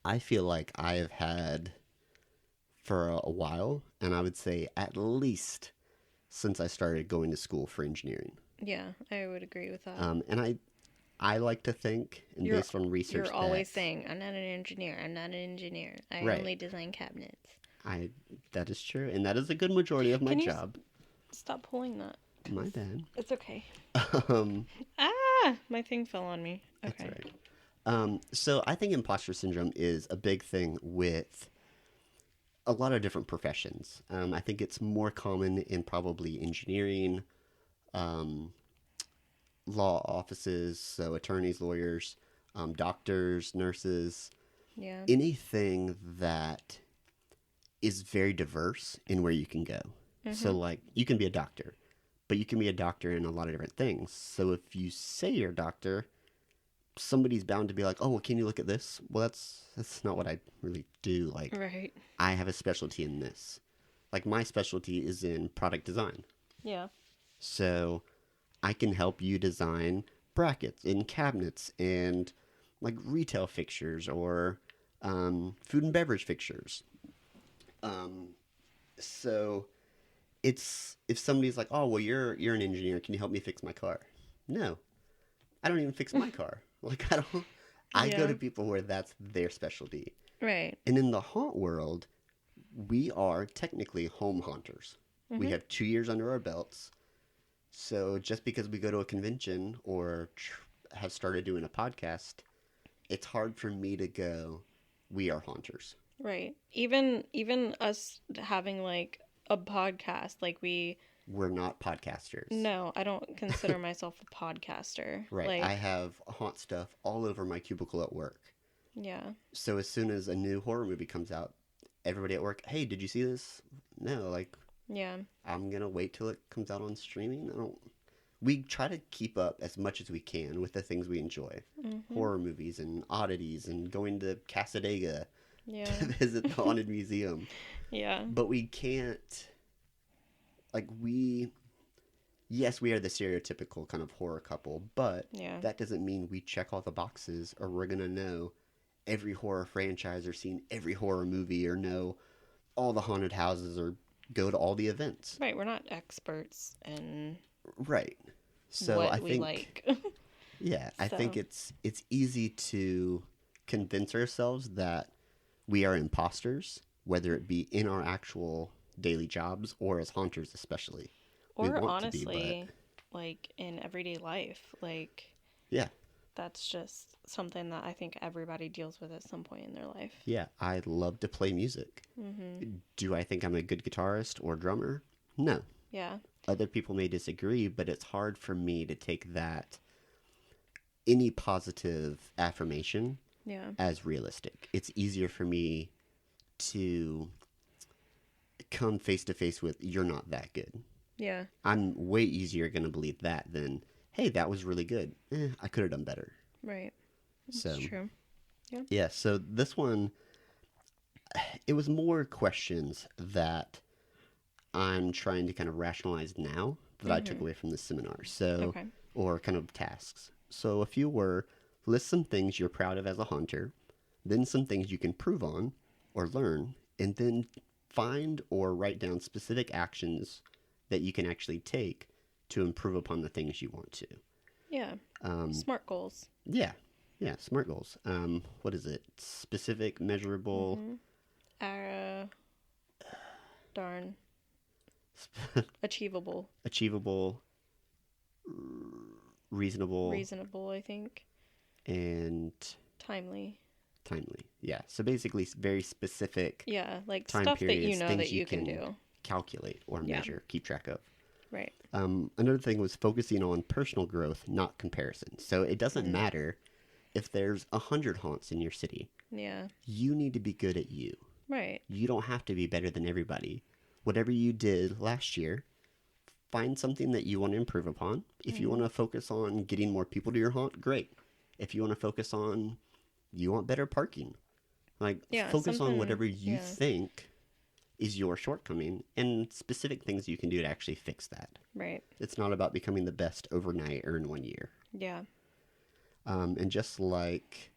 Speaker 2: I feel like I have had for a while, and I would say at least since I started going to school for engineering.
Speaker 1: Yeah, I would agree with that.
Speaker 2: And I like to think, and based on research,
Speaker 1: you're always saying, I'm not an engineer. I'm not an engineer. I only design cabinets.
Speaker 2: That is true, and that is a good majority of my job.
Speaker 1: Stop pulling that.
Speaker 2: My bad.
Speaker 1: It's okay. My thing fell on me. Okay.
Speaker 2: That's all right. So I think imposter syndrome is a big thing with a lot of different professions. I think it's more common in probably engineering, law offices, so attorneys, lawyers, doctors, nurses.
Speaker 1: Yeah.
Speaker 2: Anything that is very diverse in where you can go. Mm-hmm. So, like, you can be a doctor, but you can be a doctor in a lot of different things. So if you say you're a doctor, somebody's bound to be like, oh, well, can you look at this? Well, that's not what I really do. Like,
Speaker 1: Right.
Speaker 2: I have a specialty in this. Like, my specialty is in product design.
Speaker 1: Yeah.
Speaker 2: So I can help you design brackets and cabinets and like retail fixtures or food and beverage fixtures. So it's if somebody's like, oh, well, you're an engineer, can you help me fix my car? No, I don't even fix my car. Like, I don't. I go
Speaker 1: Yeah.
Speaker 2: to people where that's their specialty.
Speaker 1: Right.
Speaker 2: And in the haunt world, we are technically home haunters. We have 2 years under our belts. So just because we go to a convention or have started doing a podcast, it's hard for me to go, we are haunters.
Speaker 1: Right. Even us having like a podcast, like
Speaker 2: We're not podcasters.
Speaker 1: no, I don't consider myself a podcaster.
Speaker 2: Right.
Speaker 1: Like,
Speaker 2: I have haunt stuff all over my cubicle at work.
Speaker 1: yeah.
Speaker 2: So as soon as a new horror movie comes out, everybody at work, hey, did you see this? No, like,
Speaker 1: Yeah.
Speaker 2: I'm going to wait till it comes out on streaming. We try to keep up as much as we can with the things we enjoy. Horror movies and oddities and going to Casadega
Speaker 1: Yeah.
Speaker 2: to visit the Haunted Museum.
Speaker 1: Yeah.
Speaker 2: But we can't, like, yes, we are the stereotypical kind of horror couple, but
Speaker 1: Yeah.
Speaker 2: that doesn't mean we check all the boxes or we're going to know every horror franchise or seen every horror movie or know all the haunted houses or go to all the events.
Speaker 1: Right. We're not experts in
Speaker 2: Right. So
Speaker 1: what
Speaker 2: I
Speaker 1: we
Speaker 2: think,
Speaker 1: like.
Speaker 2: yeah, I think
Speaker 1: So.
Speaker 2: it's easy to convince ourselves that we are imposters, whether it be in our actual daily jobs or as haunters, especially. We
Speaker 1: Or
Speaker 2: want to be,
Speaker 1: honestly, like in everyday life, like
Speaker 2: Yeah,
Speaker 1: that's just something that I think everybody deals with at some point in their life.
Speaker 2: yeah, I love to play music. Do I think I'm a good guitarist or drummer? No.
Speaker 1: Yeah.
Speaker 2: Other people may disagree, but it's hard for me to take that, any positive affirmation,
Speaker 1: Yeah.
Speaker 2: as realistic. It's easier for me to come face to face with, you're not that good.
Speaker 1: Yeah.
Speaker 2: I'm way easier going to believe that than, hey, that was really good. I could have done better.
Speaker 1: Right. That's
Speaker 2: So,
Speaker 1: true.
Speaker 2: yeah, so this one, it was more questions that I'm trying to kind of rationalize now that I took away from the seminar. So,
Speaker 1: Okay.
Speaker 2: or kind of tasks. So a few were, list some things you're proud of as a hunter, then some things you can improve on or learn, and then find or write down specific actions that you can actually take to improve upon the things you want to.
Speaker 1: Yeah. Smart goals.
Speaker 2: Yeah, smart goals. What is it? Specific, measurable.
Speaker 1: Darn. Achievable.
Speaker 2: Achievable, reasonable,
Speaker 1: Reasonable, I think.
Speaker 2: and
Speaker 1: Timely.
Speaker 2: timely. Yeah. So basically, very specific
Speaker 1: Yeah. Like
Speaker 2: time
Speaker 1: stuff that you
Speaker 2: periods,
Speaker 1: know
Speaker 2: things
Speaker 1: that you can do.
Speaker 2: calculate or
Speaker 1: Yeah.
Speaker 2: measure, keep track of.
Speaker 1: Right.
Speaker 2: Another thing was focusing on personal growth, not comparison. So it doesn't matter if there's 100 haunts in your city.
Speaker 1: Yeah.
Speaker 2: You need to be good at you.
Speaker 1: Right.
Speaker 2: You don't have to be better than everybody. Whatever you did last year, find something that you want to improve upon. If you want to focus on getting more people to your haunt, great. If you want to focus on, you want better parking, like
Speaker 1: Yeah,
Speaker 2: focus on
Speaker 1: something-
Speaker 2: whatever you
Speaker 1: yeah.
Speaker 2: think is your shortcoming and specific things you can do to actually fix that.
Speaker 1: Right.
Speaker 2: It's not about becoming the best overnight or in 1 year.
Speaker 1: Yeah.
Speaker 2: And just like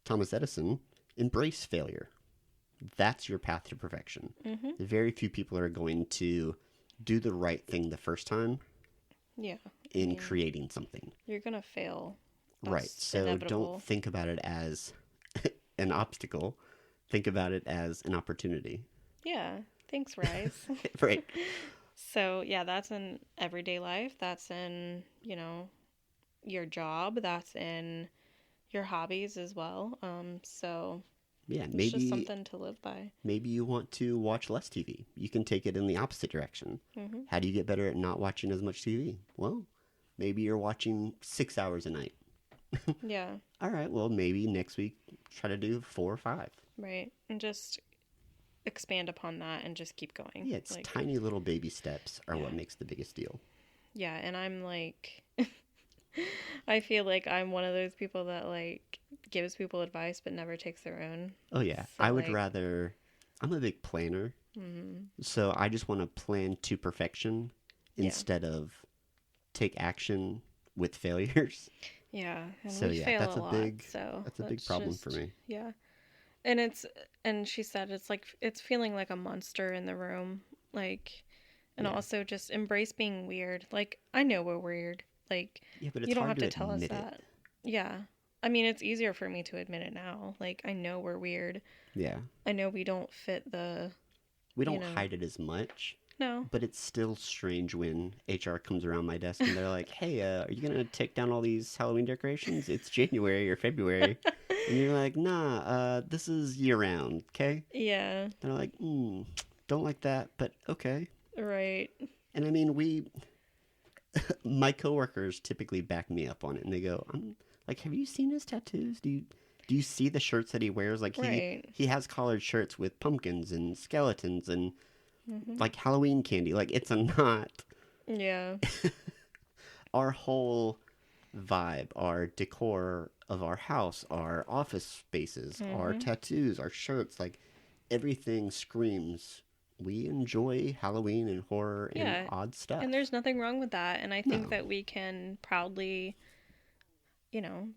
Speaker 2: Thomas Edison, embrace failure. That's your path to perfection. Very few people are going to do the right thing the first time
Speaker 1: Yeah.
Speaker 2: in creating something.
Speaker 1: You're gonna fail.
Speaker 2: Right.
Speaker 1: That's
Speaker 2: So
Speaker 1: inevitable.
Speaker 2: don't think about it as an obstacle. Think about it as an opportunity.
Speaker 1: Yeah. Thanks, Rise.
Speaker 2: Right.
Speaker 1: So yeah, that's in everyday life. That's in, your job. That's in your hobbies as well. So
Speaker 2: Yeah.
Speaker 1: it's just
Speaker 2: Maybe
Speaker 1: something to live by.
Speaker 2: maybe you want to watch less TV. You can take it in the opposite direction. How do you get better at not watching as much TV? Well, maybe you're watching 6 hours a night.
Speaker 1: Yeah.
Speaker 2: All right. Well, maybe next week try to do 4 or 5.
Speaker 1: Right. And just expand upon that and just keep going.
Speaker 2: Yeah, it's
Speaker 1: like,
Speaker 2: tiny little baby steps are what
Speaker 1: Yeah.
Speaker 2: makes the biggest deal.
Speaker 1: yeah, and I'm like I feel like I'm one of those people that like gives people advice but never takes their own.
Speaker 2: Oh yeah,
Speaker 1: So
Speaker 2: I would
Speaker 1: like,
Speaker 2: rather. I'm a big planner,
Speaker 1: mm,
Speaker 2: so I just want to plan to perfection
Speaker 1: yeah,
Speaker 2: instead of take action with failures.
Speaker 1: yeah, and
Speaker 2: So
Speaker 1: we
Speaker 2: yeah,
Speaker 1: fail a lot, so
Speaker 2: that's a big
Speaker 1: that's
Speaker 2: problem for
Speaker 1: just
Speaker 2: me.
Speaker 1: yeah. And it's and she said it's like it's feeling like a monster in the room, like, and
Speaker 2: Yeah,
Speaker 1: also just embrace being weird. Like I know we're weird. Like
Speaker 2: yeah, but
Speaker 1: you
Speaker 2: it's
Speaker 1: don't
Speaker 2: hard
Speaker 1: have
Speaker 2: to
Speaker 1: to tell us
Speaker 2: admit it.
Speaker 1: that. Yeah. I mean, it's easier for me to admit it now. Like I know we're weird.
Speaker 2: Yeah,
Speaker 1: I know we don't fit the,
Speaker 2: we
Speaker 1: you
Speaker 2: don't
Speaker 1: know.
Speaker 2: hide it as much,
Speaker 1: No.
Speaker 2: but it's still strange when HR comes around my desk and they're like, "Hey, are you gonna take down all these Halloween decorations? It's January or February," and you're like, "Nah, this is year round, okay?"
Speaker 1: Yeah.
Speaker 2: They're like, "Don't like that, but okay."
Speaker 1: Right.
Speaker 2: And I mean, my coworkers typically back me up on it, and they go, "I'm like, have you seen his tattoos? Do you see the shirts that he wears? Like
Speaker 1: Right.
Speaker 2: he has collared shirts with pumpkins and skeletons and
Speaker 1: Mhm.
Speaker 2: like Halloween candy. Like it's a not
Speaker 1: Yeah.
Speaker 2: our whole vibe, our decor of our house, our office spaces, our
Speaker 1: Mhm.
Speaker 2: tattoos, our shirts, like everything screams we enjoy Halloween and horror and
Speaker 1: Yeah.
Speaker 2: odd
Speaker 1: And
Speaker 2: stuff.
Speaker 1: there's nothing wrong with that. And I think
Speaker 2: No,
Speaker 1: that we can proudly,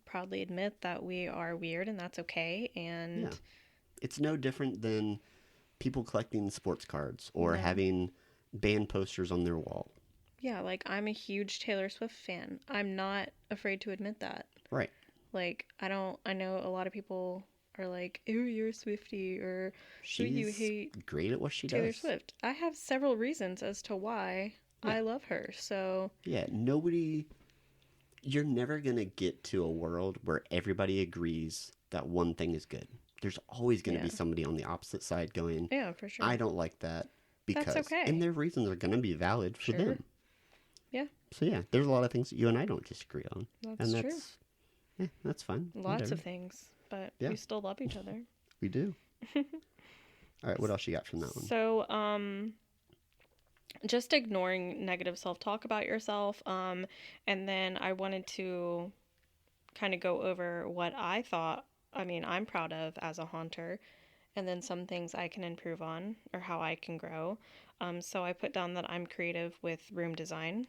Speaker 1: proudly admit that we are weird and that's okay.
Speaker 2: yeah.
Speaker 1: And
Speaker 2: It's no different than people collecting sports cards or
Speaker 1: no.
Speaker 2: having band posters on their wall.
Speaker 1: Yeah, like I'm a huge Taylor Swift fan. I'm not afraid to admit that.
Speaker 2: Right.
Speaker 1: Like I know a lot of people are like, "Oh, you're a Swiftie," or "Oh, you
Speaker 2: She's
Speaker 1: hate
Speaker 2: great at what she
Speaker 1: Taylor
Speaker 2: does.
Speaker 1: Swift." I have several reasons as to why
Speaker 2: Yeah.
Speaker 1: I love her. So,
Speaker 2: Yeah. Nobody, you're never going to get to a world where everybody agrees that one thing is good. There's always going to
Speaker 1: yeah.
Speaker 2: be somebody on the opposite side going,
Speaker 1: Yeah, for sure.
Speaker 2: I don't like that
Speaker 1: That's
Speaker 2: because. And
Speaker 1: okay.
Speaker 2: their reasons are going to be valid for
Speaker 1: Sure.
Speaker 2: them.
Speaker 1: Yeah,
Speaker 2: So, yeah, there's a lot of things that you and I don't disagree on.
Speaker 1: that's
Speaker 2: And
Speaker 1: true.
Speaker 2: that's fine.
Speaker 1: Lots
Speaker 2: Whatever.
Speaker 1: of things, but
Speaker 2: Yeah,
Speaker 1: we still love each other.
Speaker 2: we do. All right, what else you got from that one?
Speaker 1: So, just ignoring negative self-talk about yourself. And then I wanted to kind of go over what I thought, I mean, I'm proud of as a haunter, and then some things I can improve on or how I can grow. So I put down that I'm creative with room design.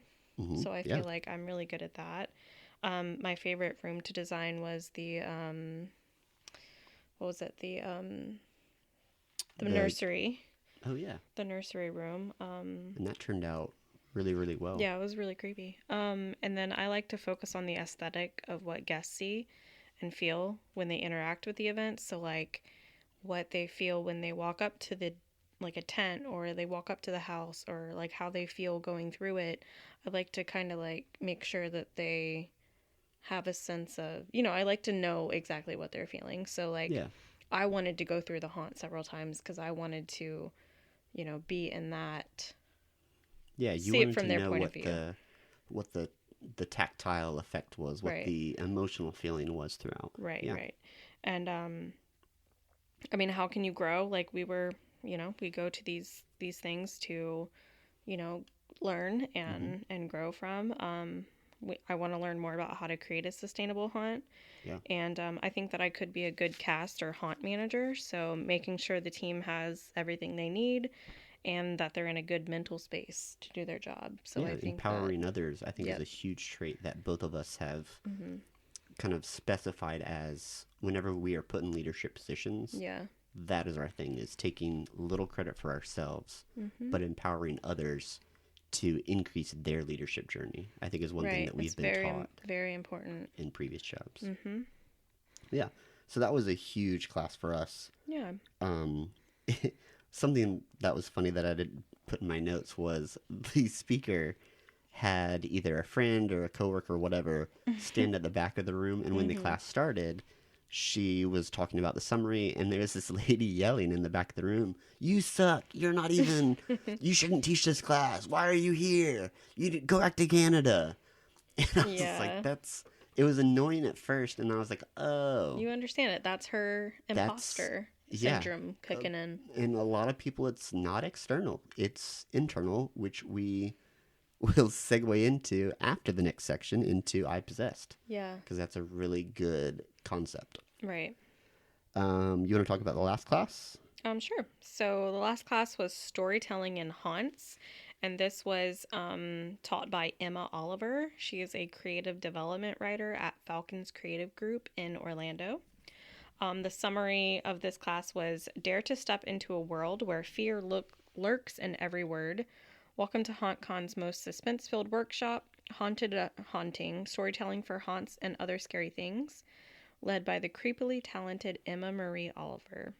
Speaker 1: So I
Speaker 2: Yeah.
Speaker 1: feel like I'm really good at that. My favorite room to design was the what was it? The
Speaker 2: The
Speaker 1: nursery,
Speaker 2: Oh yeah,
Speaker 1: the nursery room.
Speaker 2: and that turned out really really well.
Speaker 1: Yeah, it was really creepy. And then I like to focus on the aesthetic of what guests see and feel when they interact with the event. So like what they feel when they walk up to the like a tent or they walk up to the house or like how they feel going through it. I like to kind of like make sure that they have a sense of, I like to know exactly what they're feeling. So like
Speaker 2: Yeah,
Speaker 1: I wanted to go through the haunt several times because I wanted to, be in that,
Speaker 2: yeah. You
Speaker 1: see it
Speaker 2: wanted
Speaker 1: from
Speaker 2: to
Speaker 1: their
Speaker 2: know
Speaker 1: point of view.
Speaker 2: what the tactile effect was, what
Speaker 1: Right.
Speaker 2: the emotional feeling was throughout.
Speaker 1: Right,
Speaker 2: Yeah.
Speaker 1: right. And I mean, how can you grow? Like we go to these things to, you know, learn
Speaker 2: hmm
Speaker 1: and grow from. I want to learn more about how to create a sustainable haunt.
Speaker 2: Yeah.
Speaker 1: And I think that I could be a good cast or haunt manager. So making sure the team has everything they need and that they're in a good mental space to do their job. So
Speaker 2: Yeah.
Speaker 1: I think that,
Speaker 2: Empowering others, I think, is
Speaker 1: yep.
Speaker 2: a huge trait that both of us have
Speaker 1: Hmm.
Speaker 2: kind of specified as whenever we are put in leadership positions.
Speaker 1: Yeah.
Speaker 2: That is our thing: is taking little credit for ourselves,
Speaker 1: Hmm.
Speaker 2: but empowering others to increase their leadership journey. I think is one thing
Speaker 1: Right.
Speaker 2: that we've
Speaker 1: It's
Speaker 2: been
Speaker 1: very,
Speaker 2: taught
Speaker 1: very important.
Speaker 2: in previous jobs.
Speaker 1: Hmm.
Speaker 2: Yeah. So that was a huge class for us.
Speaker 1: Yeah.
Speaker 2: Um, something that was funny that I didn't put in my notes was the speaker had either a friend or a coworker or whatever stand at the back of the room, and when the
Speaker 1: Hmm.
Speaker 2: class started, she was talking about the summary, and there was this lady yelling in the back of the room, "You suck! You're not even. You shouldn't teach this class. Why are you here? Go back to Canada." And I was just
Speaker 1: Yeah.
Speaker 2: like, "That's." It was annoying at first, and I was like, "Oh,
Speaker 1: You understand it. That's her
Speaker 2: that's
Speaker 1: imposter
Speaker 2: yeah."
Speaker 1: syndrome kicking in.
Speaker 2: And a lot of people, it's not external; it's internal, which we we'll segue into after the next section into I Possessed,
Speaker 1: Yeah.
Speaker 2: because that's a really good concept.
Speaker 1: Right.
Speaker 2: You want to talk about the last class?
Speaker 1: Sure. So the last class was storytelling in haunts, and this was taught by Emma Oliver. She is a creative development writer at Falcons Creative Group in Orlando. The summary of this class was dare to step into a world where fear lurks in every word. Welcome to HauntCon's most suspense-filled workshop, Haunting, Storytelling for Haunts and Other Scary Things, led by the creepily talented Emma Marie Oliver.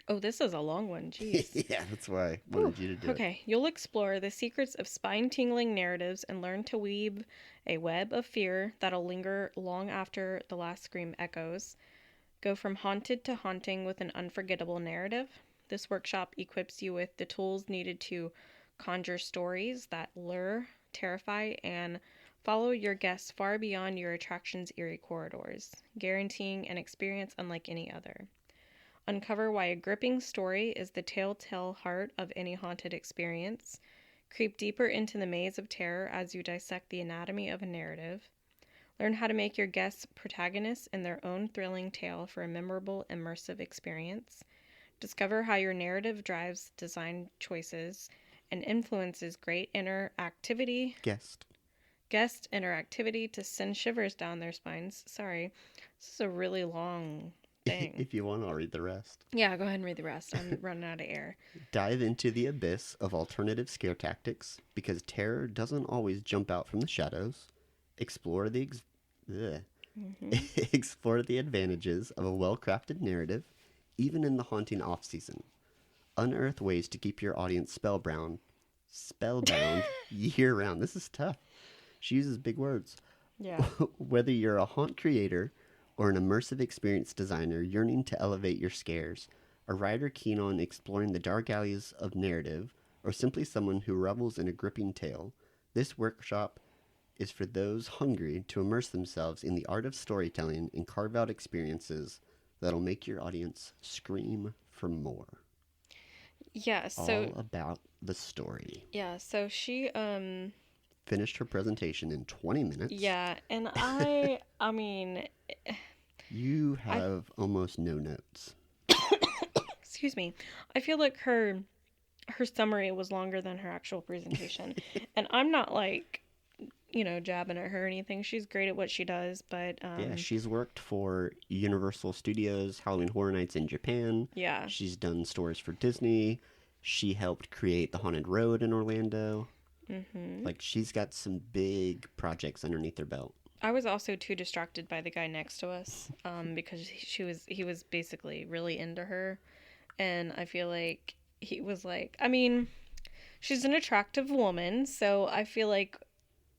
Speaker 1: Oh, this is a long one. Jeez.
Speaker 2: Yeah, that's why I wanted you to do it.
Speaker 1: Okay, you'll explore the secrets of spine-tingling narratives and learn to weave a web of fear that'll linger long after the last scream echoes. Go from haunted to haunting with an unforgettable narrative. This workshop equips you with the tools needed to conjure stories that lure, terrify, and follow your guests far beyond your attraction's eerie corridors, guaranteeing an experience unlike any other. Uncover why a gripping story is the telltale heart of any haunted experience. Creep deeper into the maze of terror as you dissect the anatomy of a narrative. Learn how to make your guests protagonists in their own thrilling tale for a memorable, immersive experience. Discover how your narrative drives design choices and influences guest interactivity to send shivers down their spines. Sorry, this is a really long thing.
Speaker 2: If you want, I'll read the rest.
Speaker 1: Yeah, go ahead and read the rest. I'm running out of air.
Speaker 2: Dive into the abyss of alternative scare tactics, because terror doesn't always jump out from the shadows. Explore the explore the advantages of a well-crafted narrative, even in the haunting off-season. Unearth ways to keep your audience spellbound year-round. This is tough. She uses big words.
Speaker 1: Yeah.
Speaker 2: Whether you're a haunt creator or an immersive experience designer yearning to elevate your scares, a writer keen on exploring the dark alleys of narrative, or simply someone who revels in a gripping tale, this workshop is for those hungry to immerse themselves in the art of storytelling and carve out experiences that'll make your audience scream for more.
Speaker 1: Yeah, so
Speaker 2: all about the story.
Speaker 1: Yeah, so she
Speaker 2: Finished her presentation in 20 minutes.
Speaker 1: Yeah, and I mean,
Speaker 2: you have almost no notes.
Speaker 1: Excuse me. I feel like her summary was longer than her actual presentation. And I'm not like, jabbing at her or anything. She's great at what she does, but
Speaker 2: yeah, she's worked for Universal Studios, Halloween Horror Nights in Japan.
Speaker 1: Yeah.
Speaker 2: She's done stories for Disney. She helped create the Haunted Road in Orlando.
Speaker 1: Mm-hmm.
Speaker 2: Like, she's got some big projects underneath her belt.
Speaker 1: I was also too distracted by the guy next to us, because he was basically really into her, and I feel like he was like, I mean, she's an attractive woman, so I feel like,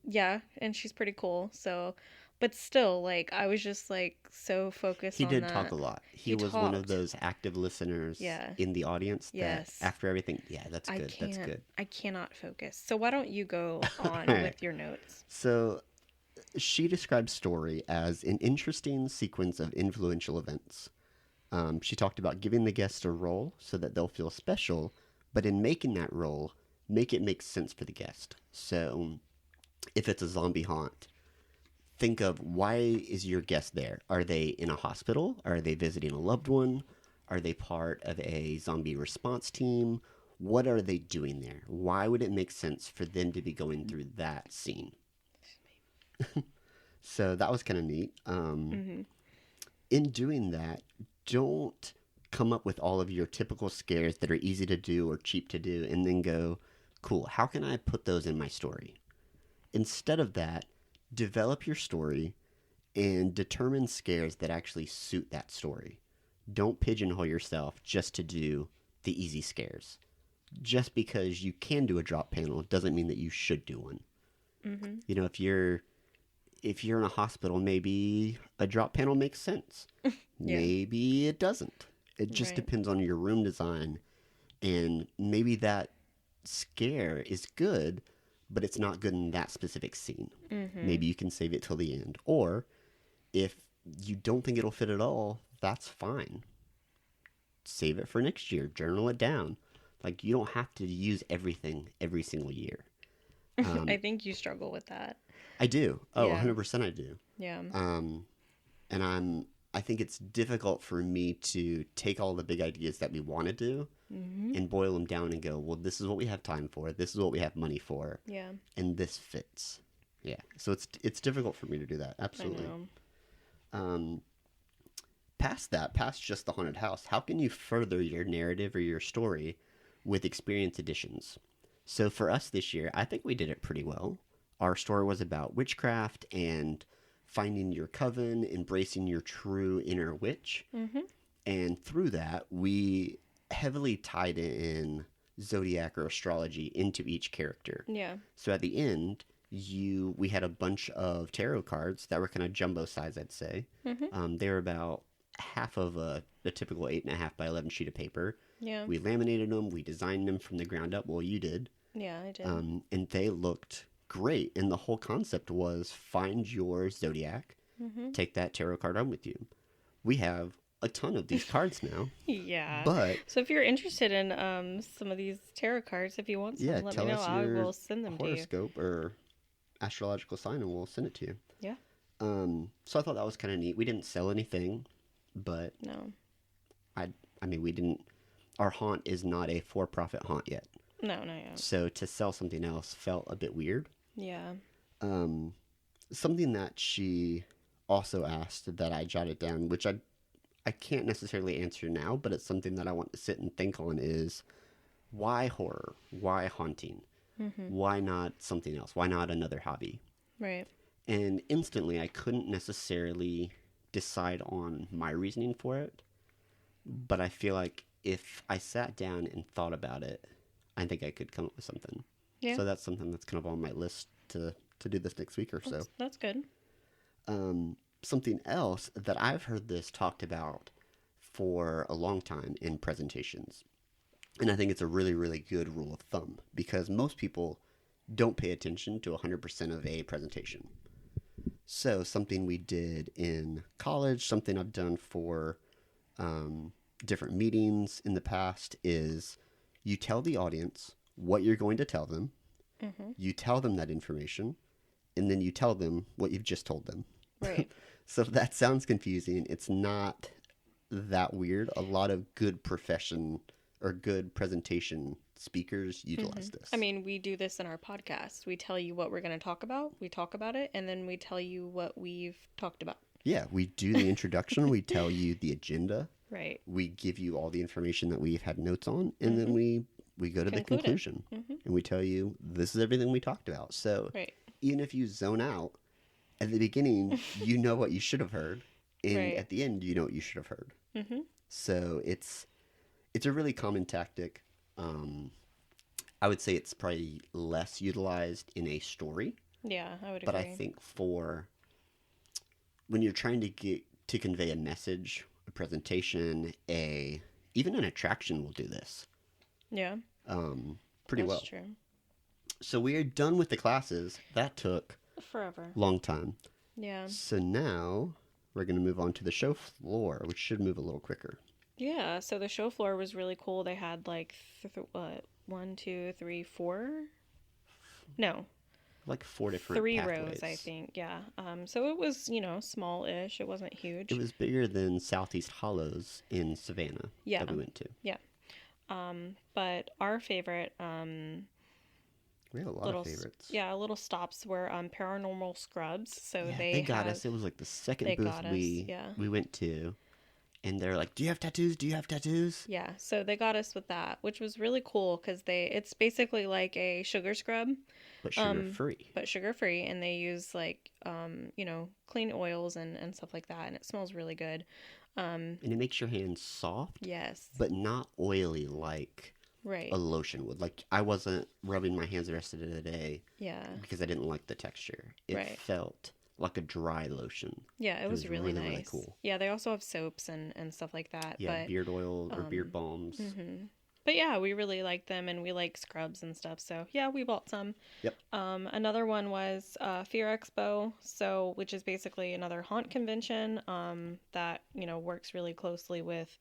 Speaker 1: yeah, and she's pretty cool, so, but still, like, I was just like so focused on that.
Speaker 2: He did talk a lot. He was one of those active listeners in the audience that after everything, that's good. That's good.
Speaker 1: I cannot focus. So why don't you go on with your notes?
Speaker 2: So she described story as an interesting sequence of influential events. She talked about giving the guest a role so that they'll feel special, but in making that role, make it make sense for the guest. So if it's a zombie haunt, think of, why is your guest there? Are they in a hospital? Are they visiting a loved one? Are they part of a zombie response team? What are they doing there? Why would it make sense for them to be going through that scene? So that was kind of neat. In doing that, don't come up with all of your typical scares that are easy to do or cheap to do and then go, cool, how can I put those in my story? Instead of that, develop your story and determine scares that actually suit that story. Don't pigeonhole yourself just to do the easy scares. Just because you can do a drop panel doesn't mean that you should do one. Mm-hmm. If you're in a hospital, maybe a drop panel makes sense. Maybe it doesn't. It just depends on your room design. And maybe that scare is good, but it's not good in that specific scene. Mm-hmm. Maybe you can save it till the end. Or if you don't think it'll fit at all, that's fine. Save it for next year. Journal it down. Like, you don't have to use everything every single year.
Speaker 1: I think you struggle with that.
Speaker 2: I do. Oh,
Speaker 1: Yeah.
Speaker 2: 100% I do.
Speaker 1: Yeah.
Speaker 2: And I think it's difficult for me to take all the big ideas that we want to do
Speaker 1: Mm-hmm.
Speaker 2: and boil them down and go, well, this is what we have time for. This is what we have money for.
Speaker 1: Yeah.
Speaker 2: And this fits. Yeah. So it's difficult for me to do that.
Speaker 1: I
Speaker 2: Absolutely.
Speaker 1: know.
Speaker 2: Um, past just the haunted house, how can you further your narrative or your story with experience additions? So for us this year, I think we did it pretty well. Our story was about witchcraft and finding your coven, embracing your true inner witch.
Speaker 1: Mm-hmm.
Speaker 2: And through that, we heavily tied in zodiac or astrology into each character.
Speaker 1: Yeah.
Speaker 2: So at the end, we had a bunch of tarot cards that were kind of jumbo size, I'd say.
Speaker 1: Mm-hmm.
Speaker 2: They were about half of a typical 8.5 by 11 sheet of paper.
Speaker 1: Yeah.
Speaker 2: We laminated them, we designed them from the ground up. Well, you did.
Speaker 1: Yeah, I did.
Speaker 2: And they looked great. And the whole concept was find your zodiac,
Speaker 1: Mm-hmm.
Speaker 2: take that tarot card home with you. We have a ton of these cards now,
Speaker 1: Yeah.
Speaker 2: but
Speaker 1: So if you're interested in some of these tarot cards, if you want some,
Speaker 2: yeah,
Speaker 1: let
Speaker 2: tell
Speaker 1: me know.
Speaker 2: us
Speaker 1: I
Speaker 2: your
Speaker 1: will send them to you.
Speaker 2: horoscope or astrological sign and we'll send it to you.
Speaker 1: Yeah.
Speaker 2: So I thought that was kind of neat. We didn't sell anything, but
Speaker 1: No.
Speaker 2: I mean, we didn't. Our haunt is not a for-profit haunt yet,
Speaker 1: No, no, yeah.
Speaker 2: so to sell something else felt a bit weird.
Speaker 1: Yeah.
Speaker 2: Something that she also asked that I jotted down, which I can't necessarily answer now, but it's something that I want to sit and think on is why horror? Why haunting?
Speaker 1: Mm-hmm.
Speaker 2: Why not something else? Why not another hobby?
Speaker 1: Right.
Speaker 2: And instantly, I couldn't necessarily decide on my reasoning for it, but I feel like if I sat down and thought about it, I think I could come up with something.
Speaker 1: Yeah.
Speaker 2: So that's something that's kind of on my list to do this next week or so.
Speaker 1: That's good.
Speaker 2: Something else that I've heard this talked about for a long time in presentations, and I think it's a really, really good rule of thumb because most people don't pay attention to 100% of a presentation. So something we did in college, something I've done for different meetings in the past is you tell the audience what you're going to tell them, you tell them that information, and then you tell them what you've just told them.
Speaker 1: Right.
Speaker 2: So if that sounds confusing, it's not that weird. A lot of good profession or good presentation speakers utilize this.
Speaker 1: I mean, we do this in our podcast. We tell you what we're going to talk about. We talk about it, and then we tell you what we've talked about.
Speaker 2: Yeah, we do the introduction. We tell you the agenda.
Speaker 1: Right.
Speaker 2: We give you all the information that we've had notes on, and then we go to the
Speaker 1: Conclude it.
Speaker 2: conclusion, and we tell you this is everything we talked about. So
Speaker 1: Right.
Speaker 2: even if you zone out at the beginning, you know what you should have heard, and
Speaker 1: Right.
Speaker 2: at the end, you know what you should have heard.
Speaker 1: Mm-hmm.
Speaker 2: So it's a really common tactic. I would say it's probably less utilized in a story,
Speaker 1: Yeah, I would
Speaker 2: but
Speaker 1: agree.
Speaker 2: I think for when you're trying to convey a message, a presentation, even an attraction will do this
Speaker 1: Yeah.
Speaker 2: pretty
Speaker 1: That's
Speaker 2: well.
Speaker 1: true.
Speaker 2: So we are done with the classes. That took
Speaker 1: Forever.
Speaker 2: a long time.
Speaker 1: Yeah.
Speaker 2: So now we're going to move on to the show floor, which should move a little quicker.
Speaker 1: Yeah. So the show floor was really cool. They had like, what? 1, 2, 3, 4? No,
Speaker 2: Like 4 different
Speaker 1: 3
Speaker 2: pathways.
Speaker 1: rows, I think. Yeah. So it was, small-ish. It wasn't huge.
Speaker 2: It was bigger than Southeast Hollows in Savannah
Speaker 1: Yeah.
Speaker 2: that we went to.
Speaker 1: But our favorite,
Speaker 2: We had a lot
Speaker 1: little,
Speaker 2: of favorites.
Speaker 1: little stops were Paranormal Scrubs. So
Speaker 2: Yeah,
Speaker 1: they
Speaker 2: got
Speaker 1: have-
Speaker 2: us. It was like the second
Speaker 1: they
Speaker 2: booth
Speaker 1: got us, yeah.
Speaker 2: we went to, and they're like, "Do you have tattoos? Do you have tattoos?"
Speaker 1: Yeah, so they got us with that, which was really cool because it's basically like a sugar scrub,
Speaker 2: But sugar free.
Speaker 1: but sugar free, and they use like clean oils and stuff like that, and it smells really good.
Speaker 2: And it makes your hands soft,
Speaker 1: Yes,
Speaker 2: but not oily like
Speaker 1: right.
Speaker 2: a lotion would. Like I wasn't rubbing my hands the rest of the day
Speaker 1: Yeah,
Speaker 2: because I didn't like the texture. It
Speaker 1: Right.
Speaker 2: felt like a dry lotion.
Speaker 1: yeah, it was really
Speaker 2: really, really
Speaker 1: nice.
Speaker 2: cool.
Speaker 1: Yeah, they also have soaps and stuff like that.
Speaker 2: Yeah,
Speaker 1: but
Speaker 2: beard oil or beard balms.
Speaker 1: But yeah, we really like them, and we like scrubs and stuff. So yeah, we bought some.
Speaker 2: Yep.
Speaker 1: Another one was Fear Expo, which is basically another haunt convention that works really closely with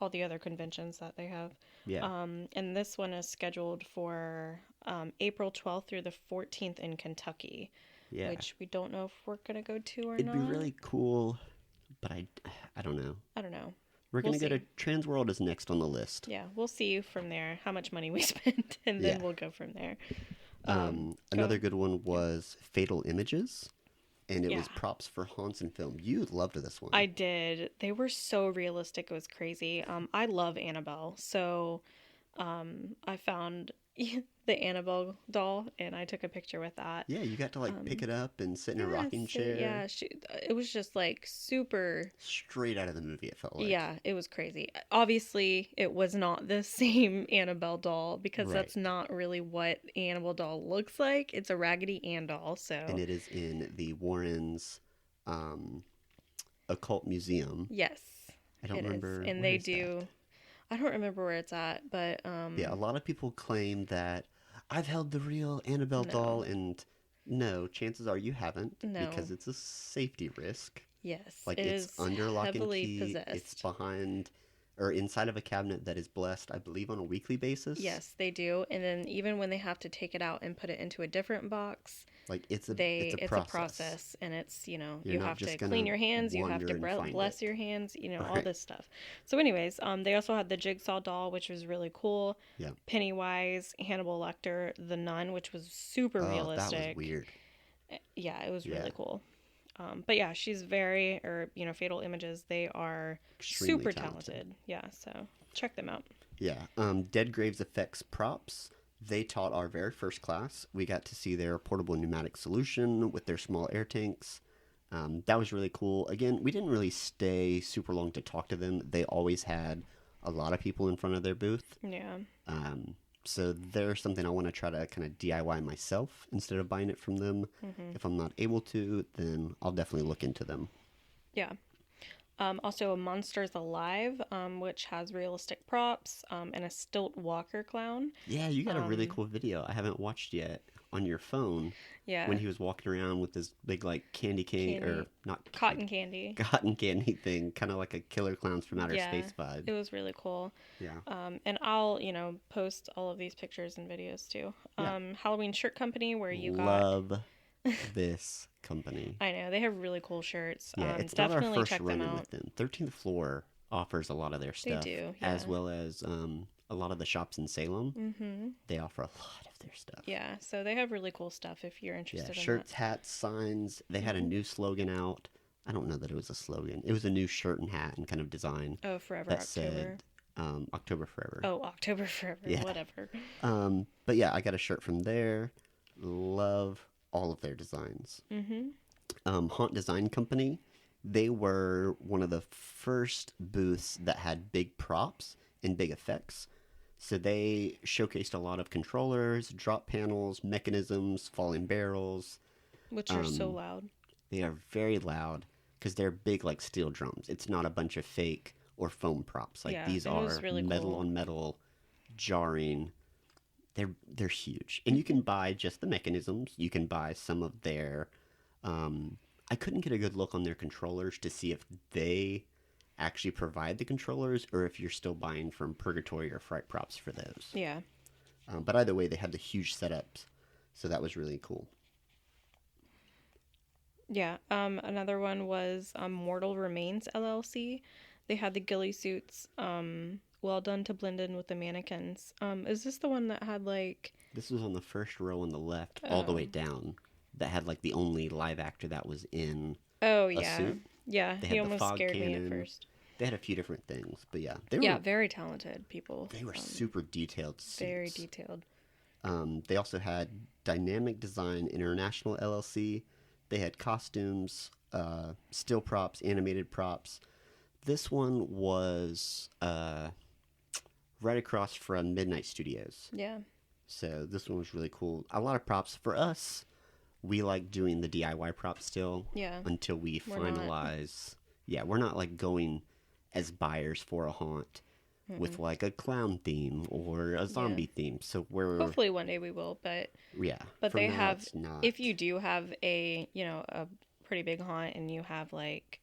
Speaker 1: all the other conventions that they have.
Speaker 2: Yeah.
Speaker 1: And this one is scheduled for April 12th through the 14th in Kentucky,
Speaker 2: Yeah.
Speaker 1: which we don't know if we're going to go to or
Speaker 2: It'd
Speaker 1: not.
Speaker 2: be really cool, but I don't know.
Speaker 1: I don't know.
Speaker 2: We're
Speaker 1: We'll
Speaker 2: going to go to
Speaker 1: see.
Speaker 2: Transworld is next on the list.
Speaker 1: Yeah, we'll see from there how much money we spend, and then
Speaker 2: Yeah.
Speaker 1: we'll go from there.
Speaker 2: Another good one was Fatal Images, and it was
Speaker 1: Yeah.
Speaker 2: props for haunts and film. You loved this one.
Speaker 1: I did. They were so realistic. It was crazy. I love Annabelle. So I found the Annabelle doll and I took a picture with that.
Speaker 2: Yeah, you got to like pick it up and sit in a
Speaker 1: Yeah,
Speaker 2: rocking chair.
Speaker 1: Yeah, it was just like super.
Speaker 2: Straight out of the movie, it felt like.
Speaker 1: Yeah, it was crazy. Obviously, it was not the same Annabelle doll because
Speaker 2: Right.
Speaker 1: that's not really what Annabelle doll looks like. It's a Raggedy Ann doll. So
Speaker 2: And it is in the Warrens Occult Museum.
Speaker 1: yes,
Speaker 2: I don't
Speaker 1: it is.
Speaker 2: remember.
Speaker 1: And
Speaker 2: where
Speaker 1: they
Speaker 2: is
Speaker 1: do.
Speaker 2: that?
Speaker 1: I don't remember where it's at, but
Speaker 2: Yeah, a lot of people claim that I've held the real Annabelle
Speaker 1: No.
Speaker 2: doll, and no, chances are you haven't,
Speaker 1: No.
Speaker 2: because it's a safety risk.
Speaker 1: yes,
Speaker 2: Like
Speaker 1: it
Speaker 2: it's
Speaker 1: is
Speaker 2: under lock and
Speaker 1: heavily
Speaker 2: key.
Speaker 1: possessed.
Speaker 2: It's behind or inside of a cabinet that is blessed, I believe, on a weekly basis.
Speaker 1: Yes, they do. And then even when they have to take it out and put it into a different box,
Speaker 2: Like it's a
Speaker 1: it's
Speaker 2: process.
Speaker 1: a process, and it's
Speaker 2: You're
Speaker 1: you
Speaker 2: not
Speaker 1: have
Speaker 2: just
Speaker 1: to
Speaker 2: gonna
Speaker 1: clean your hands, you have
Speaker 2: wander
Speaker 1: to
Speaker 2: and find
Speaker 1: bless
Speaker 2: it.
Speaker 1: your hands, all
Speaker 2: Right.
Speaker 1: this stuff. So, anyways, they also had the Jigsaw doll, which was really cool.
Speaker 2: Yeah.
Speaker 1: Pennywise, Hannibal Lecter, the Nun, which was super
Speaker 2: Oh,
Speaker 1: realistic.
Speaker 2: that was weird.
Speaker 1: Yeah, it was
Speaker 2: Yeah.
Speaker 1: really cool. But yeah, she's Fatal Images, they are
Speaker 2: Extremely
Speaker 1: super
Speaker 2: talented.
Speaker 1: talented. Yeah, so check them out.
Speaker 2: Yeah. Dead Graves Effects props. They taught our very first class. We got to see their portable pneumatic solution with their small air tanks. That was really cool. Again, we didn't really stay super long to talk to them. They always had a lot of people in front of their booth.
Speaker 1: Yeah.
Speaker 2: So there's something I want to try to kind of DIY myself instead of buying it from them. If I'm not able to, then I'll definitely look into them.
Speaker 1: Yeah. Also, Monsters Alive, which has realistic props, and a stilt walker clown.
Speaker 2: Yeah, you got a really cool video I haven't watched yet on your phone
Speaker 1: Yeah.
Speaker 2: when he was walking around with this big like candy cane or
Speaker 1: Candy.
Speaker 2: not
Speaker 1: Cotton candy.
Speaker 2: cotton candy thing, kind of like a Killer Clowns from Outer
Speaker 1: Yeah,
Speaker 2: Space vibe.
Speaker 1: It was really cool.
Speaker 2: Yeah.
Speaker 1: And I'll, post all of these pictures and videos too.
Speaker 2: Yeah.
Speaker 1: Halloween Shirt Company, where you got.
Speaker 2: Love this company.
Speaker 1: I know, they have really cool shirts.
Speaker 2: Yeah, it's not our
Speaker 1: definitely
Speaker 2: first
Speaker 1: check them
Speaker 2: run-in
Speaker 1: out.
Speaker 2: with them. 13th Floor offers a lot of their stuff.
Speaker 1: do,
Speaker 2: As
Speaker 1: yeah.
Speaker 2: well as a lot of the shops in Salem.
Speaker 1: Mm-hmm.
Speaker 2: They offer a lot of their stuff.
Speaker 1: Yeah, so they have really cool stuff if you're
Speaker 2: Yeah,
Speaker 1: interested in
Speaker 2: shirts, hats, signs. They had a new slogan out. I don't know that it was a slogan. It was a new shirt and hat and kind of design
Speaker 1: that. Oh, Forever
Speaker 2: that
Speaker 1: October.
Speaker 2: said October Forever.
Speaker 1: Oh, October Forever.
Speaker 2: Yeah.
Speaker 1: Whatever.
Speaker 2: But yeah, I got a shirt from there. Love all of their designs.
Speaker 1: Mm-hmm.
Speaker 2: Haunt Design Company, they were one of the first booths that had big props and big effects. So they showcased a lot of controllers, drop panels, mechanisms, falling barrels.
Speaker 1: Which are so loud.
Speaker 2: They are very loud because they're big like steel drums. It's not a bunch of fake or foam props. Like
Speaker 1: Yeah,
Speaker 2: these
Speaker 1: it was
Speaker 2: are
Speaker 1: really
Speaker 2: metal
Speaker 1: cool.
Speaker 2: on metal, jarring. They're huge, and you can buy just the mechanisms. You can buy some of their. I couldn't get a good look on their controllers to see if they actually provide the controllers or if you're still buying from Purgatory or Fright Props for those.
Speaker 1: Yeah.
Speaker 2: But either way, they had the huge setups, so that was really cool.
Speaker 1: Yeah. Another one was Mortal Remains LLC. They had the ghillie suits well done to blend in with the mannequins. Is this the one that had like
Speaker 2: This was on the first row on the left, all the way down. That had like the only live actor that was in
Speaker 1: Oh
Speaker 2: a
Speaker 1: yeah.
Speaker 2: suit.
Speaker 1: Yeah,
Speaker 2: They
Speaker 1: he
Speaker 2: had the
Speaker 1: almost
Speaker 2: fog
Speaker 1: scared me
Speaker 2: cannon.
Speaker 1: at first.
Speaker 2: They had a few different things, but yeah, they were
Speaker 1: Yeah, very talented people.
Speaker 2: they were super detailed suits.
Speaker 1: very detailed.
Speaker 2: They also had Dynamic Design International LLC. They had costumes, still props, animated props. This one was right across from Midnight Studios.
Speaker 1: Yeah.
Speaker 2: So this one was really cool. A lot of props for us. We like doing the DIY props still.
Speaker 1: Yeah.
Speaker 2: Until we
Speaker 1: We're not.
Speaker 2: finalize. Yeah, we're not like going as buyers for a haunt with like a clown theme or a zombie theme. So we're
Speaker 1: Hopefully one day we will, but
Speaker 2: for
Speaker 1: they
Speaker 2: now,
Speaker 1: have
Speaker 2: it's not.
Speaker 1: if you do have a pretty big haunt and you have like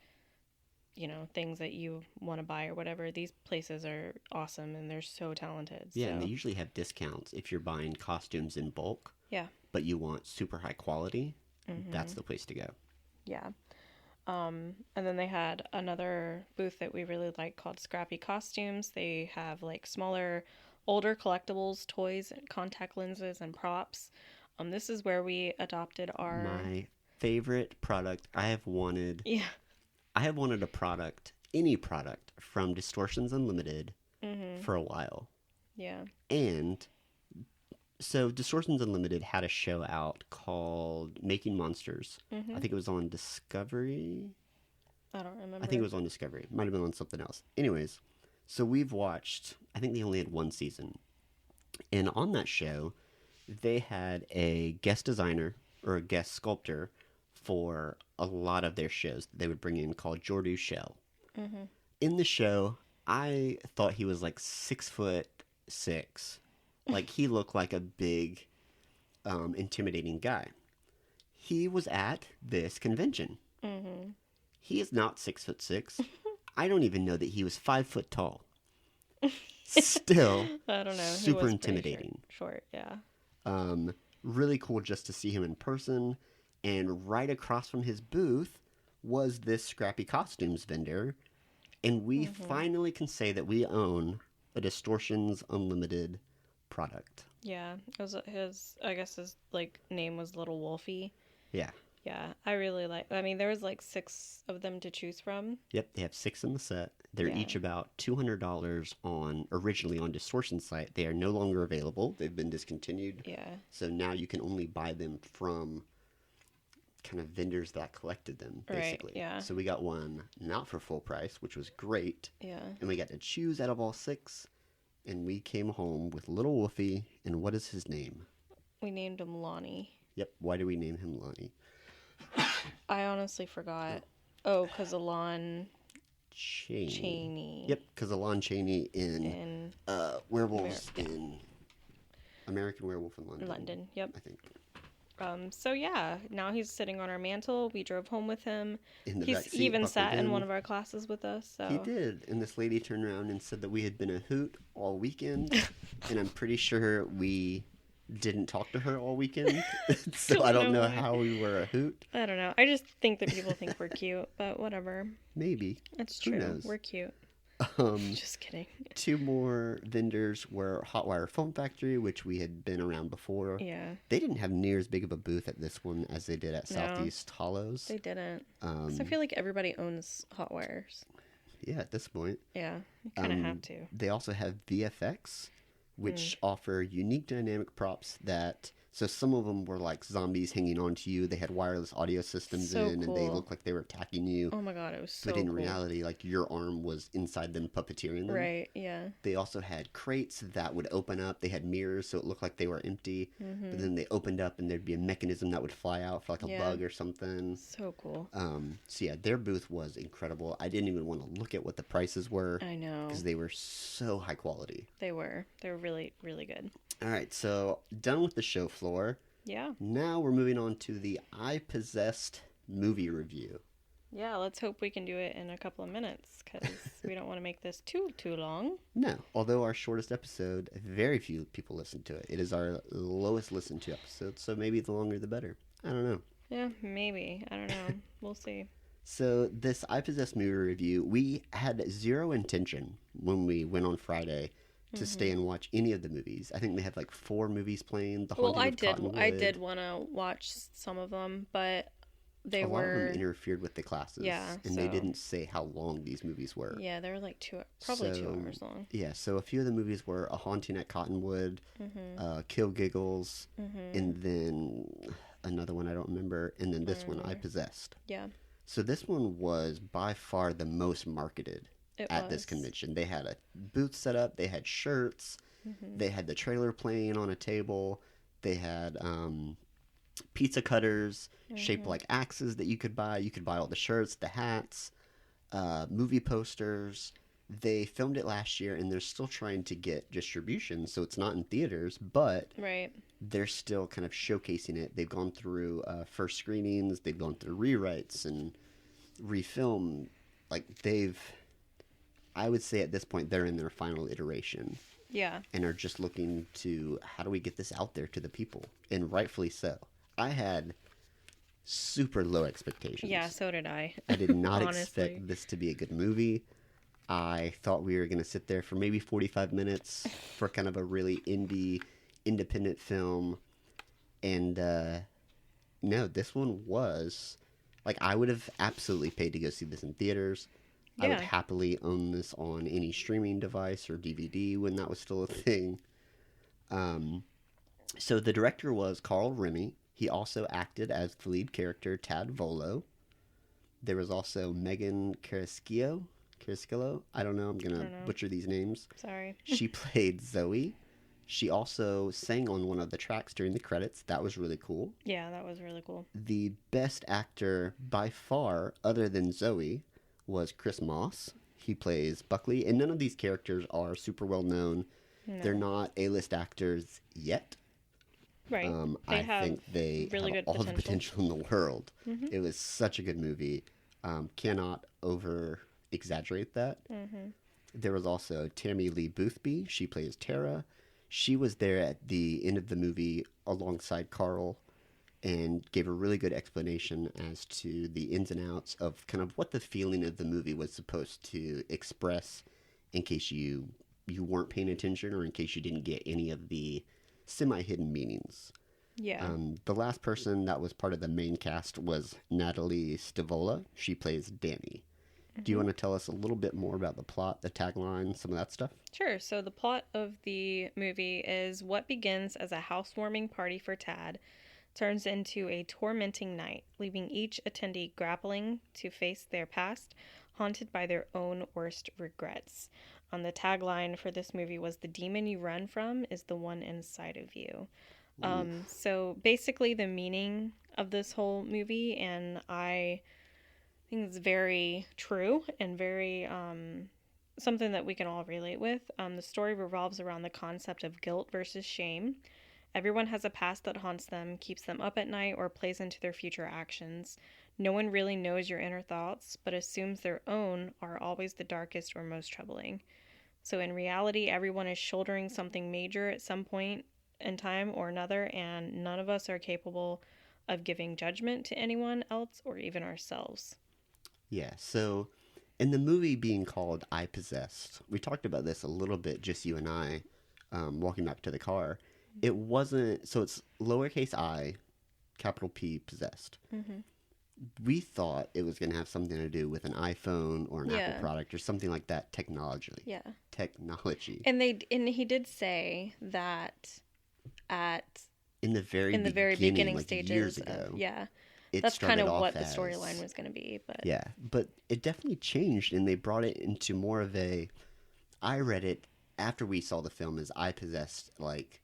Speaker 1: things that you want to buy or whatever. These places are awesome and they're so talented.
Speaker 2: Yeah,
Speaker 1: so.
Speaker 2: and they usually have discounts if you're buying costumes in bulk.
Speaker 1: Yeah.
Speaker 2: But you want super high quality.
Speaker 1: Mm-hmm.
Speaker 2: That's the place to go.
Speaker 1: Yeah. And then they had another booth that we really liked called Scrappy Costumes. They have like smaller, older collectibles, toys, contact lenses, and props. This is where we adopted our...
Speaker 2: My favorite product.
Speaker 1: Yeah.
Speaker 2: I have wanted a product, any product, from Distortions Unlimited for a while.
Speaker 1: Yeah.
Speaker 2: And so Distortions Unlimited had a show out called Making Monsters. I think it was on Discovery.
Speaker 1: I don't remember.
Speaker 2: I think it was on Discovery. Might have been on something else. Anyways, so we've watched, I think they only had one season. And on that show, they had a guest designer or a guest sculptor for a lot of their shows that they would bring in called Jordu Shell. In the show, I thought he was like 6'6". Like he looked like a big, intimidating guy. He was at this convention. He is not 6'6". I don't even know that he was 5 foot tall. Still,
Speaker 1: I don't know.
Speaker 2: Super intimidating.
Speaker 1: Short, yeah.
Speaker 2: Really cool just to see him in person. And right across from his booth was this Scrappy Costumes vendor. And we finally can say that we own a Distortions Unlimited product.
Speaker 1: Yeah. It was I guess his like name was Little Wolfie.
Speaker 2: Yeah.
Speaker 1: Yeah. I really there was like 6 of them to choose from.
Speaker 2: Yep, they have 6 in the set. They're each about $200 originally on Distortion's site. They are no longer available. They've been discontinued.
Speaker 1: Yeah.
Speaker 2: So now you can only buy them from kind of vendors that collected them, basically.
Speaker 1: Right, yeah.
Speaker 2: So we got one not for full price, which was great.
Speaker 1: Yeah.
Speaker 2: And we got to choose out of all 6. And we came home with Little Wolfie. And what is his name?
Speaker 1: We named him Lonnie.
Speaker 2: Yep. Why do we name him Lonnie?
Speaker 1: I honestly forgot. Oh, because Alon
Speaker 2: Chaney.
Speaker 1: Chaney.
Speaker 2: Yep, because Alon Chaney in Werewolves in American Werewolf in London.
Speaker 1: London, yep.
Speaker 2: I think.
Speaker 1: So yeah, now he's sitting on our mantle. We drove home with him.
Speaker 2: In the
Speaker 1: He
Speaker 2: back seat,
Speaker 1: even
Speaker 2: buckled
Speaker 1: sat in one of our classes with us. So.
Speaker 2: He did, and this lady turned around and said that we had been a hoot all weekend, and I'm pretty sure we didn't talk to her all weekend, so I don't know how we were a hoot.
Speaker 1: I don't know. I just think that people think we're cute, but whatever.
Speaker 2: Maybe.
Speaker 1: It's
Speaker 2: Who
Speaker 1: true.
Speaker 2: knows?
Speaker 1: We're cute. Just kidding.
Speaker 2: 2 more vendors were Hotwire Foam Factory, which we had been around before.
Speaker 1: Yeah.
Speaker 2: They didn't have near as big of a booth at this one as they did at Southeast Hollows.
Speaker 1: They didn't. So I feel like everybody owns Hot Wires.
Speaker 2: Yeah, at this point.
Speaker 1: Yeah, you kind of have to.
Speaker 2: They also have VFX, which offer unique dynamic props that... So some of them were like zombies hanging onto you. They had wireless audio systems and they looked like they were attacking you.
Speaker 1: Oh my god, it was so
Speaker 2: But in
Speaker 1: cool.
Speaker 2: reality, like your arm was inside them puppeteering them.
Speaker 1: Right, yeah.
Speaker 2: They also had crates that would open up. They had mirrors, so it looked like they were empty. But then they opened up and there'd be a mechanism that would fly out for like a bug or something.
Speaker 1: So cool.
Speaker 2: So yeah, their booth was incredible. I didn't even want to look at what the prices were.
Speaker 1: I know.
Speaker 2: Because they were so high quality.
Speaker 1: They were. They were really, really good.
Speaker 2: All right, so done with the show floor.
Speaker 1: Yeah.
Speaker 2: Now we're moving on to the I Possessed movie review.
Speaker 1: Yeah, let's hope we can do it in a couple of minutes because we don't want to make this too long.
Speaker 2: No, although our shortest episode, very few people listen to it. It is our lowest listened to episode, so maybe the longer the better. I don't know.
Speaker 1: Yeah, maybe. I don't know. We'll see.
Speaker 2: So this I Possessed movie review, we had zero intention when we went on Friday to stay and watch any of the movies. I think they had like 4 movies playing. The Haunting of Cottonwood.
Speaker 1: I did want to watch some of them, but they
Speaker 2: a lot
Speaker 1: were
Speaker 2: of them interfered with the classes.
Speaker 1: Yeah,
Speaker 2: and they didn't say how long these movies were.
Speaker 1: Yeah, they were like 2 hours long.
Speaker 2: Yeah, so a few of the movies were A Haunting at Cottonwood, Kill Giggles, and then another one I don't remember, and then this one, I Possessed.
Speaker 1: Yeah.
Speaker 2: So this one was by far the most marketed at this convention. They had a booth set up, they had shirts, they had the trailer playing on a table, they had pizza cutters shaped like axes that you could buy. You could buy all the shirts, the hats, movie posters. They filmed it last year and they're still trying to get distribution, so it's not in theaters, but they're still kind of showcasing it. They've gone through first screenings, they've gone through rewrites and refilm like I would say at this point they're in their final iteration
Speaker 1: Yeah.
Speaker 2: and are just looking to how do we get this out there to the people, and rightfully so. I had super low expectations.
Speaker 1: Yeah, so did I.
Speaker 2: I did not
Speaker 1: Honestly.
Speaker 2: expect this to be a good movie. I thought we were going to sit there for maybe 45 minutes for kind of a really independent film. And no, this one was like, I would have absolutely paid to go see this in theaters. I would
Speaker 1: Yeah.
Speaker 2: happily own this on any streaming device or DVD when that was still a thing. So the director was Carl Remy. He also acted as the lead character Tad Volo. There was also Megan Carrasquillo. I don't know. I'm going to
Speaker 1: don't know.
Speaker 2: butcher these names.
Speaker 1: Sorry.
Speaker 2: She played Zoe. She also sang on one of the tracks during the credits. That was really cool.
Speaker 1: Yeah, that was really cool.
Speaker 2: The best actor by far, other than Zoe, was Chris Moss. He plays Buckley. And none of these characters are super well known.
Speaker 1: No.
Speaker 2: They're not A-list actors yet.
Speaker 1: Right. They
Speaker 2: I
Speaker 1: have
Speaker 2: think they
Speaker 1: really
Speaker 2: have
Speaker 1: good
Speaker 2: all the potential in the world.
Speaker 1: Mm-hmm.
Speaker 2: It was such a good movie. Cannot over exaggerate that.
Speaker 1: Mm-hmm.
Speaker 2: There was also Tammy Lee Boothby. She plays Tara. She was there at the end of the movie alongside Carl and gave a really good explanation as to the ins and outs of kind of what the feeling of the movie was supposed to express, in case you weren't paying attention or in case you didn't get any of the semi-hidden meanings.
Speaker 1: Yeah.
Speaker 2: The last person that was part of the main cast was Natalie Stivola. She plays Danny. Do you want to tell us a little bit more about the plot, the tagline, some of that stuff?
Speaker 1: Sure. So the plot of the movie is what begins as a housewarming party for Tad turns into a tormenting night, leaving each attendee grappling to face their past, haunted by their own worst regrets. The tagline for this movie was "The demon you run from is the one inside of you." So basically, the meaning of this whole movie, and I think it's very true and very something that we can all relate with. The story revolves around the concept of guilt versus shame. Everyone has a past that haunts them, keeps them up at night, or plays into their future actions. No one really knows your inner thoughts, but assumes their own are always the darkest or most troubling. So in reality, everyone is shouldering something major at some point in time or another, and none of us are capable of giving judgment to anyone else or even ourselves.
Speaker 2: Yeah, so in the movie being called I Possessed, we talked about this a little bit, just you and I, walking back to the car. It wasn't, so it's lowercase I, capital P, possessed.
Speaker 1: Mm-hmm.
Speaker 2: We thought it was going to have something to do with an iPhone or an
Speaker 1: Yeah.
Speaker 2: Apple product or something like that, technology.
Speaker 1: Yeah.
Speaker 2: Technology.
Speaker 1: And he did say that
Speaker 2: In the very
Speaker 1: beginning
Speaker 2: like
Speaker 1: stages
Speaker 2: years ago,
Speaker 1: yeah.
Speaker 2: it
Speaker 1: That's kind
Speaker 2: started
Speaker 1: of
Speaker 2: off
Speaker 1: what the
Speaker 2: as-
Speaker 1: storyline was going to be, but
Speaker 2: Yeah, but it definitely changed, and they brought it into more of a. I read it after we saw the film as I possessed, like,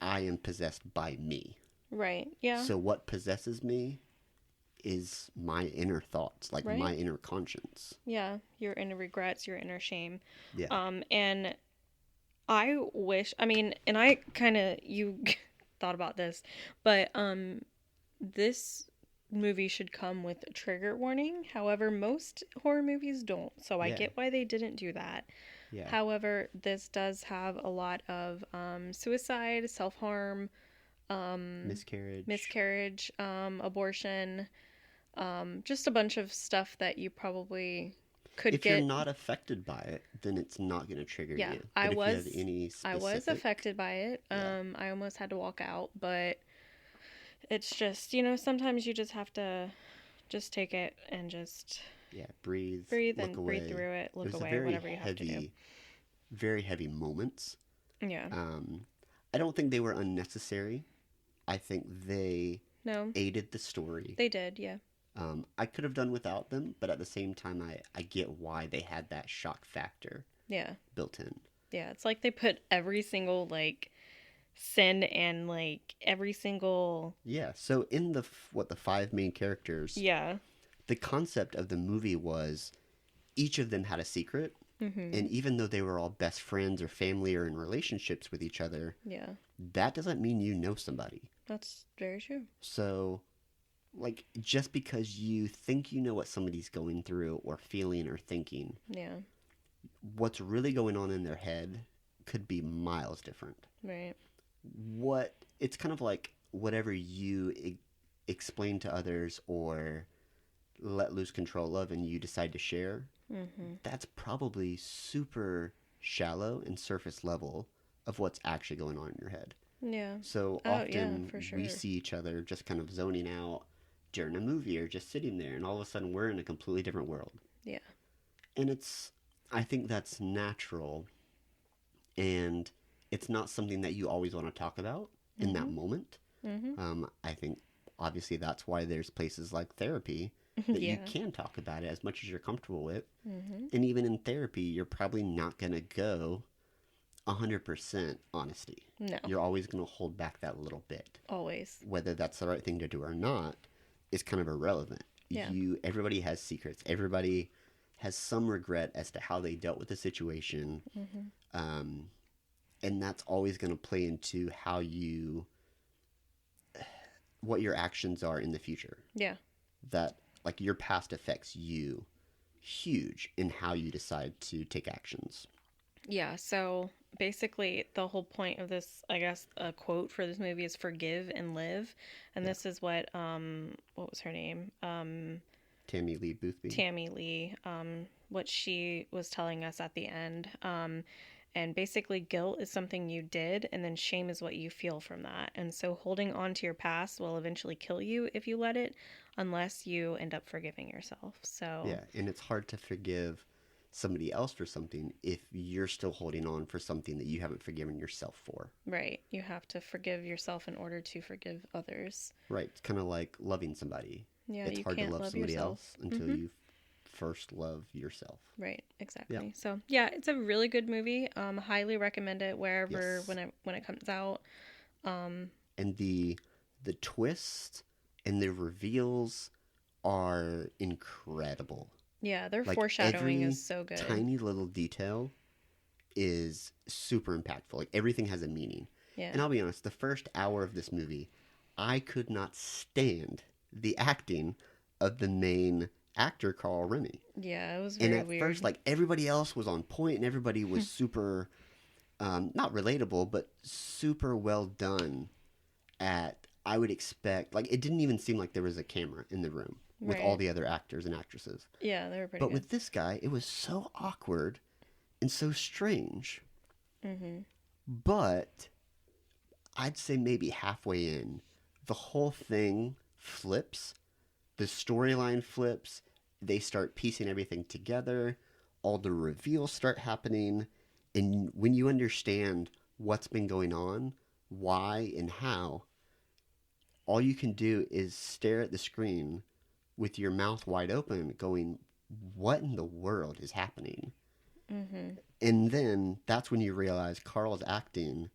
Speaker 2: I am possessed by me.
Speaker 1: right. Yeah.
Speaker 2: So what possesses me is my inner thoughts, like
Speaker 1: Right.
Speaker 2: my inner conscience.
Speaker 1: Yeah, your inner regrets, your inner shame.
Speaker 2: Yeah.
Speaker 1: And I wish, I mean, and I kind of, you thought about this, but this movie should come with a trigger warning. However, most horror movies don't, so I
Speaker 2: Yeah.
Speaker 1: get why they didn't do that.
Speaker 2: Yeah.
Speaker 1: However, this does have a lot of suicide, self-harm, miscarriage, abortion, just a bunch of stuff that you probably could
Speaker 2: If
Speaker 1: get.
Speaker 2: you're not affected by it, then it's not going to trigger
Speaker 1: Yeah,
Speaker 2: you.
Speaker 1: I
Speaker 2: But if
Speaker 1: was-
Speaker 2: you have any
Speaker 1: I was
Speaker 2: specific-
Speaker 1: affected by it.
Speaker 2: Yeah.
Speaker 1: I almost had to walk out, but it's just, sometimes you just have to just take it and just
Speaker 2: Yeah, breathe
Speaker 1: breathe
Speaker 2: look
Speaker 1: and
Speaker 2: away.
Speaker 1: breathe through it, look
Speaker 2: was
Speaker 1: away,
Speaker 2: a very
Speaker 1: whatever you
Speaker 2: heavy,
Speaker 1: have to do.
Speaker 2: very heavy moments.
Speaker 1: Yeah.
Speaker 2: I don't think they were unnecessary. I think they
Speaker 1: No,
Speaker 2: aided the story.
Speaker 1: they did, yeah.
Speaker 2: I could have done without them, but at the same time, I get why they had that shock factor
Speaker 1: Yeah.
Speaker 2: built in.
Speaker 1: Yeah, it's like they put every single, sin and, every single...
Speaker 2: Yeah, so in the 5 main characters,
Speaker 1: Yeah.
Speaker 2: the concept of the movie was each of them had a secret,
Speaker 1: Mm-hmm.
Speaker 2: and even though they were all best friends or family or in relationships with each other,
Speaker 1: Yeah.
Speaker 2: that doesn't mean you know somebody.
Speaker 1: That's very true.
Speaker 2: So like, just because you think you know what somebody's going through or feeling or thinking,
Speaker 1: Yeah.
Speaker 2: what's really going on in their head could be miles different.
Speaker 1: Right.
Speaker 2: What it's kind of like whatever you explain to others or let loose control of and you decide to share,
Speaker 1: Mm-hmm.
Speaker 2: that's probably super shallow and surface level of what's actually going on in your head.
Speaker 1: Yeah.
Speaker 2: So
Speaker 1: Oh, yeah,
Speaker 2: often
Speaker 1: for
Speaker 2: we
Speaker 1: sure.
Speaker 2: see each other just kind of zoning out during a movie or just sitting there, and all of a sudden we're in a completely different world.
Speaker 1: Yeah.
Speaker 2: And I think that's natural, and it's not something that you always want to talk about in that
Speaker 1: Mm-hmm.
Speaker 2: moment.
Speaker 1: Mm-hmm.
Speaker 2: I think obviously that's why there's places like therapy that you
Speaker 1: Yeah.
Speaker 2: can talk about it as much as you're comfortable with.
Speaker 1: Mm-hmm.
Speaker 2: And even in therapy, you're probably not going to go 100% honesty.
Speaker 1: No.
Speaker 2: You're always going to hold back that little bit.
Speaker 1: Always.
Speaker 2: Whether that's the right thing to do or not is kind of irrelevant.
Speaker 1: Yeah.
Speaker 2: Everybody has secrets. Everybody has some regret as to how they dealt with the situation.
Speaker 1: Mm-hmm.
Speaker 2: Um, and that's always going to play into what your actions are in the future.
Speaker 1: Yeah.
Speaker 2: That, like, your past affects you huge in how you decide to take actions.
Speaker 1: Yeah. So basically, the whole point of this, I guess, a quote for this movie is "Forgive and live," and
Speaker 2: Yeah.
Speaker 1: this is what was her name?
Speaker 2: Tammy Lee Boothby.
Speaker 1: Tammy Lee. What she was telling us at the end. And basically, guilt is something you did, and then shame is what you feel from that. And so, holding on to your past will eventually kill you if you let it, unless you end up forgiving yourself. So,
Speaker 2: Yeah, and it's hard to forgive somebody else for something if you're still holding on for something that you haven't forgiven yourself for.
Speaker 1: right, you have to forgive yourself in order to forgive others.
Speaker 2: Right. It's kind of like loving somebody.
Speaker 1: Yeah,
Speaker 2: It's
Speaker 1: you
Speaker 2: hard to
Speaker 1: can't
Speaker 2: love
Speaker 1: love
Speaker 2: somebody
Speaker 1: yourself.
Speaker 2: else until
Speaker 1: Mhm.
Speaker 2: you first love yourself.
Speaker 1: Right,
Speaker 2: Yeah.
Speaker 1: exactly. So, yeah, it's a really good movie. Highly recommend it wherever
Speaker 2: Yes.
Speaker 1: when it comes out. Um,
Speaker 2: And the twist and the reveals are incredible.
Speaker 1: yeah, their
Speaker 2: Like
Speaker 1: foreshadowing
Speaker 2: every
Speaker 1: is so good.
Speaker 2: tiny little detail is super impactful. Like everything has a meaning.
Speaker 1: Yeah.
Speaker 2: And I'll be honest, the first hour of this movie, I could not stand the acting of the main actor, Carl Remy.
Speaker 1: Yeah, it was
Speaker 2: And
Speaker 1: very
Speaker 2: at
Speaker 1: weird.
Speaker 2: first, like everybody else was on point and everybody was super, not relatable, but super well done at, I would expect, like it didn't even seem like there was a camera in the room with all
Speaker 1: Right.
Speaker 2: the other actors and actresses.
Speaker 1: Yeah, they were pretty
Speaker 2: But
Speaker 1: good.
Speaker 2: with this guy, it was so awkward and so strange.
Speaker 1: Mm-hmm.
Speaker 2: But I'd say maybe halfway in, the whole thing flips. The storyline flips. They start piecing everything together. All the reveals start happening. And when you understand what's been going on, why, and how, all you can do is stare at the screen with your mouth wide open, going, what in the world is happening?
Speaker 1: Mm-hmm.
Speaker 2: And then that's when you realize Carl's acting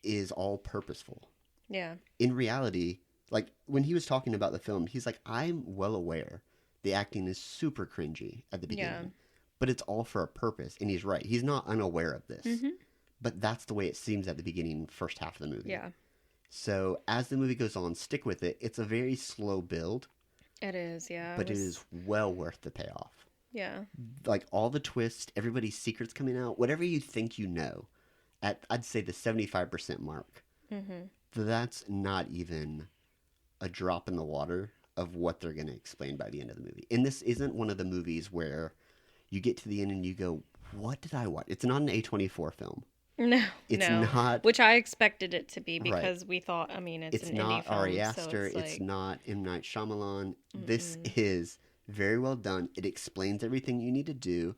Speaker 2: is all purposeful.
Speaker 1: Yeah.
Speaker 2: In reality, like when he was talking about the film, he's like, I'm well aware the acting is super cringy at the beginning,
Speaker 1: Yeah.
Speaker 2: but it's all for a purpose. And he's right. He's not unaware of this.
Speaker 1: Mm-hmm.
Speaker 2: But that's the way it seems at the beginning, first half of the movie.
Speaker 1: Yeah.
Speaker 2: So as the movie goes on, stick with it. It's a very slow build,
Speaker 1: It is. Yeah.
Speaker 2: but it is well worth the payoff.
Speaker 1: Yeah.
Speaker 2: Like all the twists, everybody's secrets coming out, whatever you think you know, at I'd say the 75% mark,
Speaker 1: Mm-hmm.
Speaker 2: that's not even a drop in the water of what they're going to explain by the end of the movie. And this isn't one of the movies where you get to the end and you go, what did I watch? It's not an A24 film.
Speaker 1: No.
Speaker 2: It's
Speaker 1: no.
Speaker 2: not.
Speaker 1: Which I expected it to be
Speaker 2: Right.
Speaker 1: because we thought. I mean, it's an
Speaker 2: not
Speaker 1: indie film,
Speaker 2: Ari
Speaker 1: so
Speaker 2: Aster.
Speaker 1: it's,
Speaker 2: It's
Speaker 1: like,
Speaker 2: not M. Night Shyamalan. This
Speaker 1: Mm-mm.
Speaker 2: is very well done. It explains everything you need to do.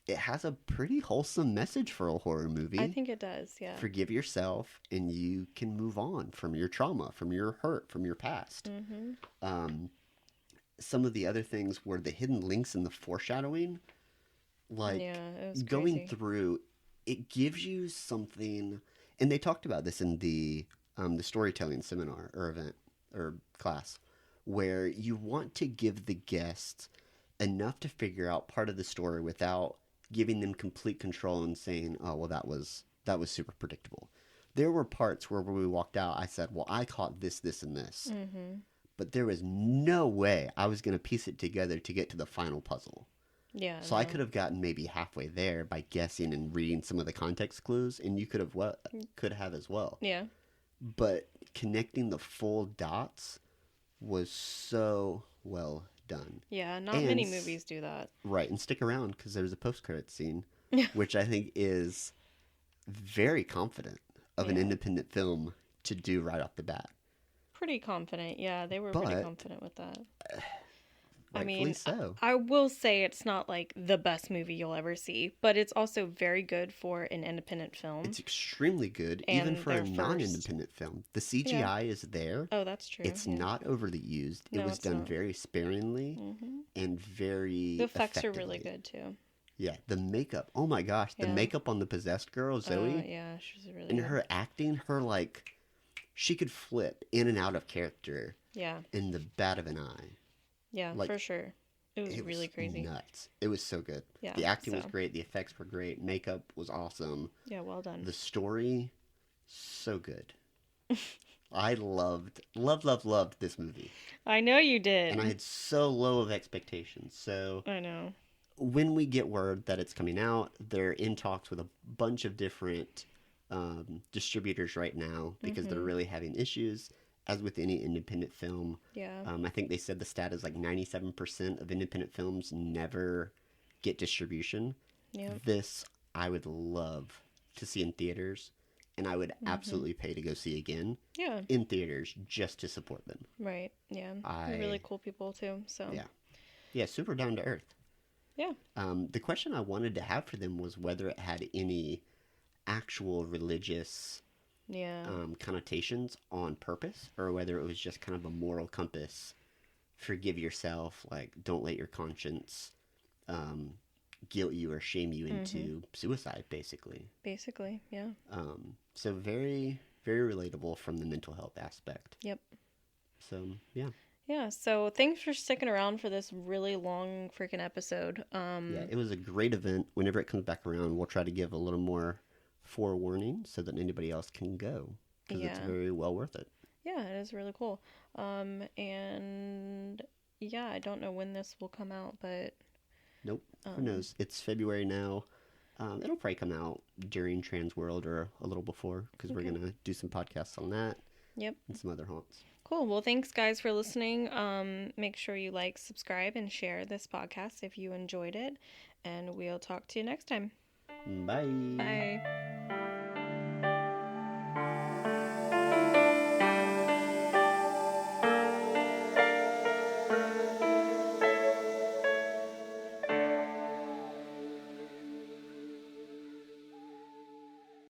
Speaker 2: It has a pretty wholesome message for a horror movie.
Speaker 1: I think it does. Yeah.
Speaker 2: Forgive yourself and you can move on from your trauma, from your hurt, from your past.
Speaker 1: Mm-hmm.
Speaker 2: Some of the other things were the hidden links in the foreshadowing. Like
Speaker 1: Yeah. It was
Speaker 2: going
Speaker 1: crazy.
Speaker 2: through, it gives you something, and they talked about this in the storytelling seminar or event or class, where you want to give the guests enough to figure out part of the story without giving them complete control and saying, "Oh, well, that was super predictable." There were parts where when we walked out, I said, "Well, I caught this, this, and this,"
Speaker 1: Mm-hmm.
Speaker 2: but there was no way I was going to piece it together to get to the final puzzle.
Speaker 1: Yeah.
Speaker 2: So I could have gotten maybe halfway there by guessing and reading some of the context clues, and you could have as well.
Speaker 1: Yeah.
Speaker 2: But connecting the full dots was so well done.
Speaker 1: Yeah, not many movies do that.
Speaker 2: Right, and stick around because there's a post-credit scene, which I think is very confident of an independent film to do right off the bat.
Speaker 1: Pretty confident, yeah. They were pretty confident with that. I mean,
Speaker 2: so.
Speaker 1: I will say it's not like the best movie you'll ever see, but it's also very good for an independent film.
Speaker 2: It's extremely good, even for a non-independent film. The CGI is there.
Speaker 1: Oh, that's true.
Speaker 2: It's not overly used. It was done very sparingly and very
Speaker 1: The effects are really good, too.
Speaker 2: Yeah, the makeup. Oh my gosh, the makeup on the possessed girl, Zoe.
Speaker 1: Yeah, she's really
Speaker 2: and
Speaker 1: good.
Speaker 2: her acting, she could flip in and out of character.
Speaker 1: Yeah.
Speaker 2: In the bat of an eye.
Speaker 1: Yeah, for sure. It was really crazy.
Speaker 2: Nuts. It was so good.
Speaker 1: Yeah,
Speaker 2: the acting was great. The effects were great. Makeup was awesome.
Speaker 1: Yeah, well done.
Speaker 2: The story, so good. I loved this movie.
Speaker 1: I know you did.
Speaker 2: And I had so low of expectations. So
Speaker 1: I know.
Speaker 2: When we get word that it's coming out, they're in talks with a bunch of different distributors right now because they're really having issues. As with any independent film, I think they said the stat is like 97% of independent films never get distribution. Yeah. This I would love to see in theaters, and I would absolutely pay to go see again. Yeah. In theaters just to support them.
Speaker 1: Right. Yeah. They're really cool people too. So.
Speaker 2: Yeah. Super down to earth.
Speaker 1: Yeah.
Speaker 2: The question I wanted to have for them was whether it had any actual religious connotations on purpose, or whether it was just kind of a moral compass. Forgive yourself, like don't let your conscience guilt you or shame you into suicide, basically.
Speaker 1: Yeah.
Speaker 2: So very, very relatable from the mental health aspect.
Speaker 1: Yep.
Speaker 2: So, yeah.
Speaker 1: Yeah, so thanks for sticking around for this really long freaking episode.
Speaker 2: Yeah, it was a great event. Whenever it comes back around, we'll try to give a little more forewarning so that anybody else can go, because it's very well worth it. Yeah,
Speaker 1: it is really cool. And yeah, I don't know when this will come out, but
Speaker 2: nope, who knows? It's February now. It'll probably come out during Trans World or a little before, because we're gonna do some podcasts on that.
Speaker 1: Yep,
Speaker 2: and some other haunts.
Speaker 1: Cool. Well, thanks guys for listening. Make sure you like, subscribe, and share this podcast if you enjoyed it, and we'll talk to you next time.
Speaker 2: Bye.
Speaker 1: Bye.